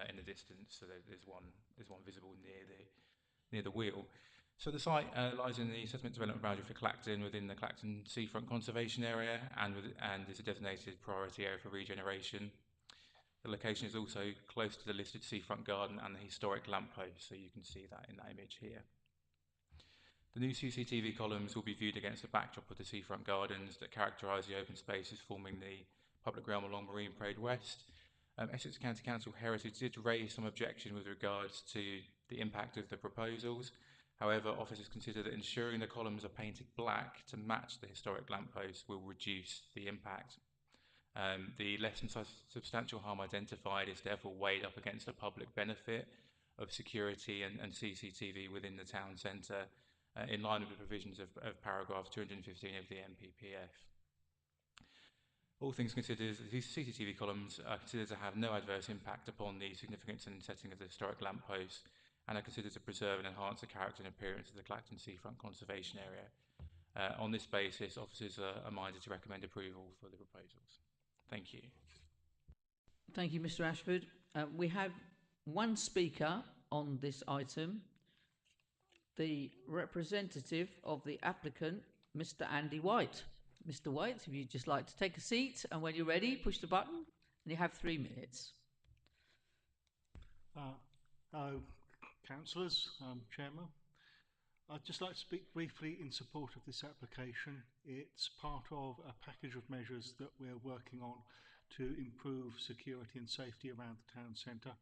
in the distance, so there's one visible near the wheel. So the site lies in the settlement development boundary for Clacton within the Clacton Seafront Conservation Area and is a designated priority area for regeneration. The location is also close to the listed seafront garden and the historic lamppost, so you can see that in that image here. The new CCTV columns will be viewed against the backdrop of the seafront gardens that characterise the open spaces forming the public realm along Marine Parade West. Essex County Council Heritage did raise some objection with regards to the impact of the proposals. However, officers consider that ensuring the columns are painted black to match the historic lampposts will reduce the impact. The less than substantial harm identified is therefore weighed up against the public benefit of security and CCTV within the town centre, in line with the provisions of paragraph 215 of the NPPF. All things considered, these CCTV columns are considered to have no adverse impact upon the significance and setting of the historic lampposts, and are considered to preserve and enhance the character and appearance of the Clacton Seafront Conservation Area. On this basis, officers are minded to recommend approval for the proposals. Thank you.
Thank you, Mr. Ashford. We have one speaker on this item, the representative of the applicant, Mr. Andy White. Mr. White, if you'd just like to take a seat, and when you're ready, push the button, and you have 3 minutes.
Hello, councillors, Chairman. I'd just like to speak briefly in support of this application. It's part of a package of measures that we're working on to improve security and safety around the town centre.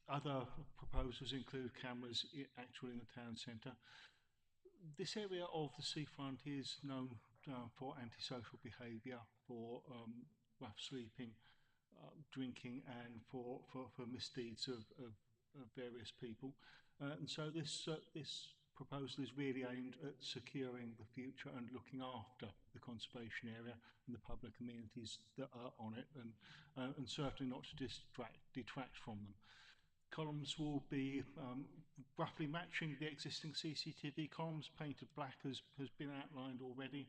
Other proposals include cameras actually in the town centre. This area of the seafront is known for antisocial behaviour, for rough sleeping, drinking, and for misdeeds of various people. And so this proposal is really aimed at securing the future and looking after the conservation area and the public amenities that are on it, and certainly not to detract from them. Columns will be roughly matching the existing CCTV columns, painted black as has been outlined already,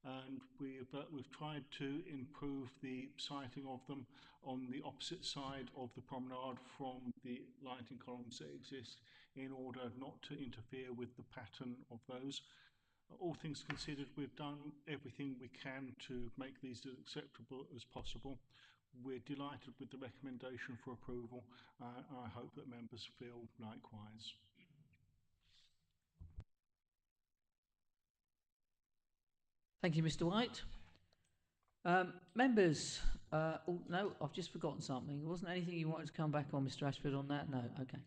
and we've tried to improve the sighting of them on the opposite side of the promenade from the lighting columns that exist, in order not to interfere with the pattern of those. All things considered, we've done everything we can to make these as acceptable as possible. We're delighted with the recommendation for approval. I hope that members feel likewise.
Thank you, Mr. White. Members, oh no, I've just forgotten something. Wasn't anything you wanted to come back on, Mr. Ashford, on that? No, okay.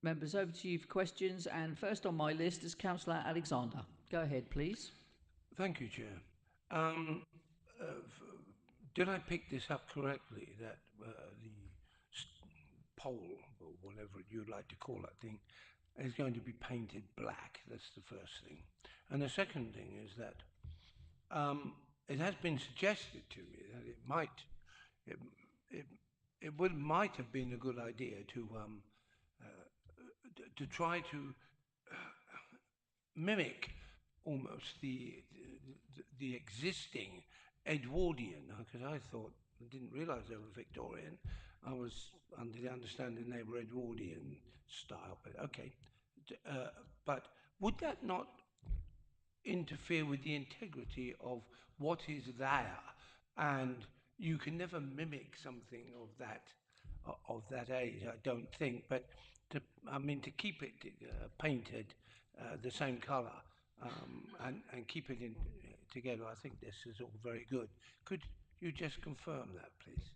Members, over to you for questions, and first on my list is Councillor Alexander. Go ahead, please.
Thank you, Chair. Did I pick this up correctly, that the pole, or whatever you'd like to call that thing, is going to be painted black? That's the first thing. And the second thing is that it has been suggested to me that it might have been a good idea to try to mimic almost the existing Edwardian, because I didn't realise they were Victorian. I was under the understanding they were Edwardian style, but okay. But would that not interfere with the integrity of what is there? And you can never mimic something of that age, I don't think. But to keep it painted the same colour and keep it together, I think this is all very good. Could you just confirm that, please?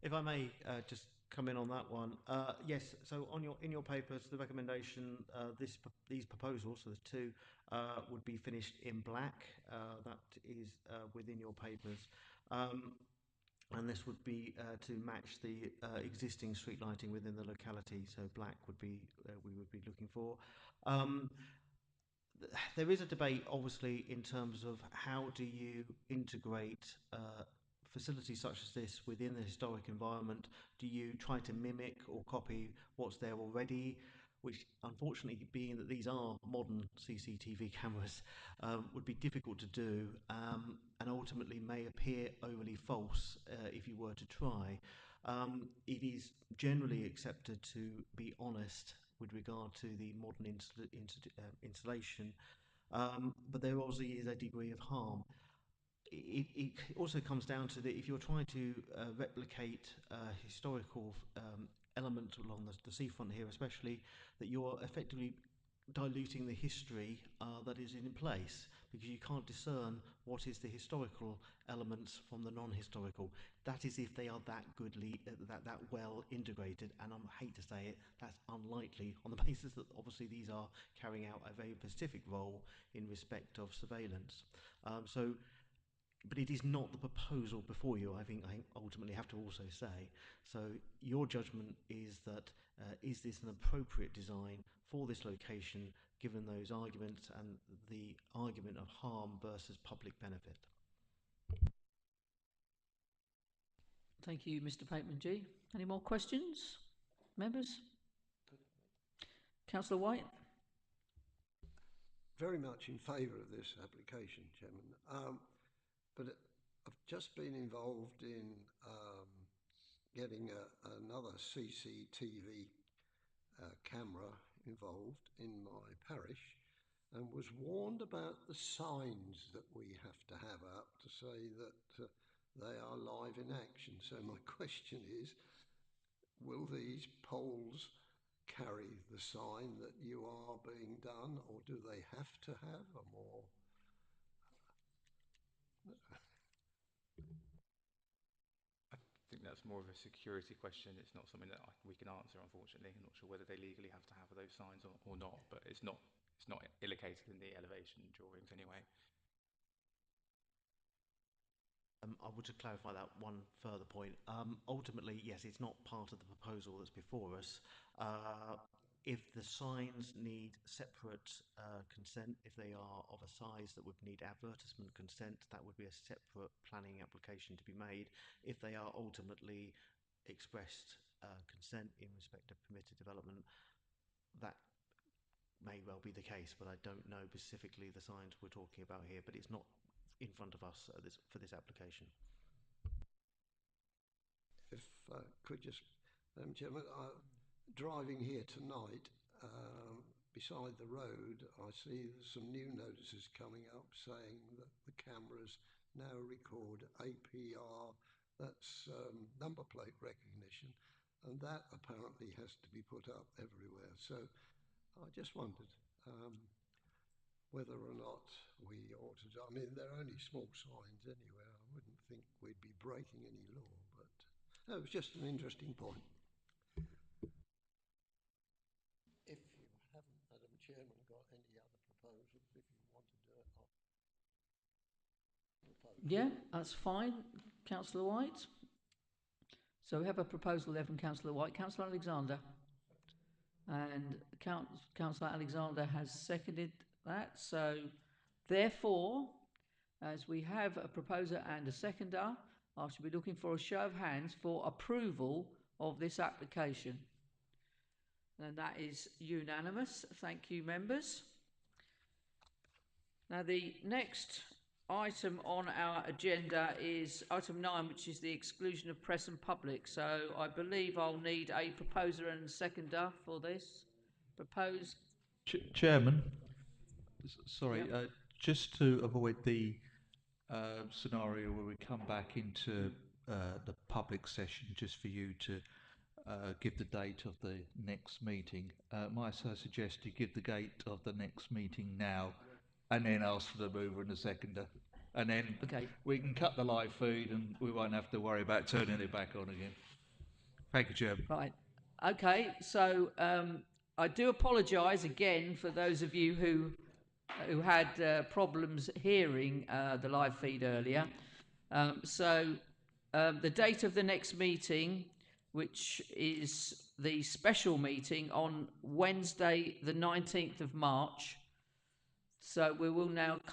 If I may just come in on that one. Yes, so in your papers, the recommendation, these proposals, so there's two, would be finished in black. That is within your papers. And this would be to match the existing street lighting within the locality. So black would be we would be looking for. There is a debate, obviously, in terms of how do you integrate facilities such as this within the historic environment. Do you try to mimic or copy what's there already? Which, unfortunately, being that these are modern CCTV cameras, would be difficult to do, and ultimately may appear overly false if you were to try. It is generally accepted to be honest with regard to the modern installation, but there obviously is a degree of harm. It also comes down to that if you're trying to replicate historical elements along the seafront here, especially, that you're effectively diluting the history that is in place, because you can't discern what is the historical elements from the non-historical. That is if they are that goodly, that well integrated, and I hate to say it, that's unlikely on the basis that obviously these are carrying out a very specific role in respect of surveillance. But it is not the proposal before you, I think ultimately have to also say. So your judgment is that is this an appropriate design for this location, given those arguments and the argument of harm versus public benefit?
Thank you, Mr. Pateman-G. Any more questions, members? Councillor White?
Very much in favour of this application, Chairman. But I've just been involved in getting another CCTV camera involved in my parish, and was warned about the signs that we have to have up to say that they are live in action. So my question is, will these poles carry the sign that you are being done, or do they have to have a more...
I think that's more of a security question. It's not something that we can answer, unfortunately. I'm not sure whether they legally have to have those signs or not, but it's not illocated in the elevation drawings anyway.
I would just clarify that one further point. Ultimately, yes, it's not part of the proposal that's before us. If the signs need separate consent, if they are of a size that would need advertisement consent, that would be a separate planning application to be made. If they are ultimately expressed consent in respect of permitted development, that may well be the case, but I don't know specifically the signs we're talking about here, but it's not in front of us for this application.
If I could just, Chairman, driving here tonight, beside the road, I see some new notices coming up saying that the cameras now record APR, that's number plate recognition, and that apparently has to be put up everywhere. So I just wondered whether or not we ought to... I mean, they're only small signs anyway. I wouldn't think we'd be breaking any law, but it was just an interesting point. If you haven't, Madam Chairman, got any other proposals, if you want to do it, I'll propose.
Yeah, that's fine. Councillor White? So we have a proposal there from Councillor White. Councillor Alexander? And Councillor Alexander has seconded that. So therefore, as we have a proposer and a seconder, I should be looking for a show of hands for approval of this application. And that is unanimous. Thank you, members. Now, the next item on our agenda is item 9, which is the exclusion of press and public. So I believe I'll need a proposer and a seconder for this. Proposed.
Chairman, sorry, just to avoid the scenario where we come back into the public session, just for you to give the date of the next meeting, might I suggest you give the date of the next meeting now, and then ask for the mover and the seconder, and then we can cut the live feed and we won't have to worry about turning it back on again.
Thank you, Chair.
Right. Okay, so I do apologise again for those of you who had problems hearing the live feed earlier. The date of the next meeting, which is the special meeting on Wednesday the 19th of March. So we will now cut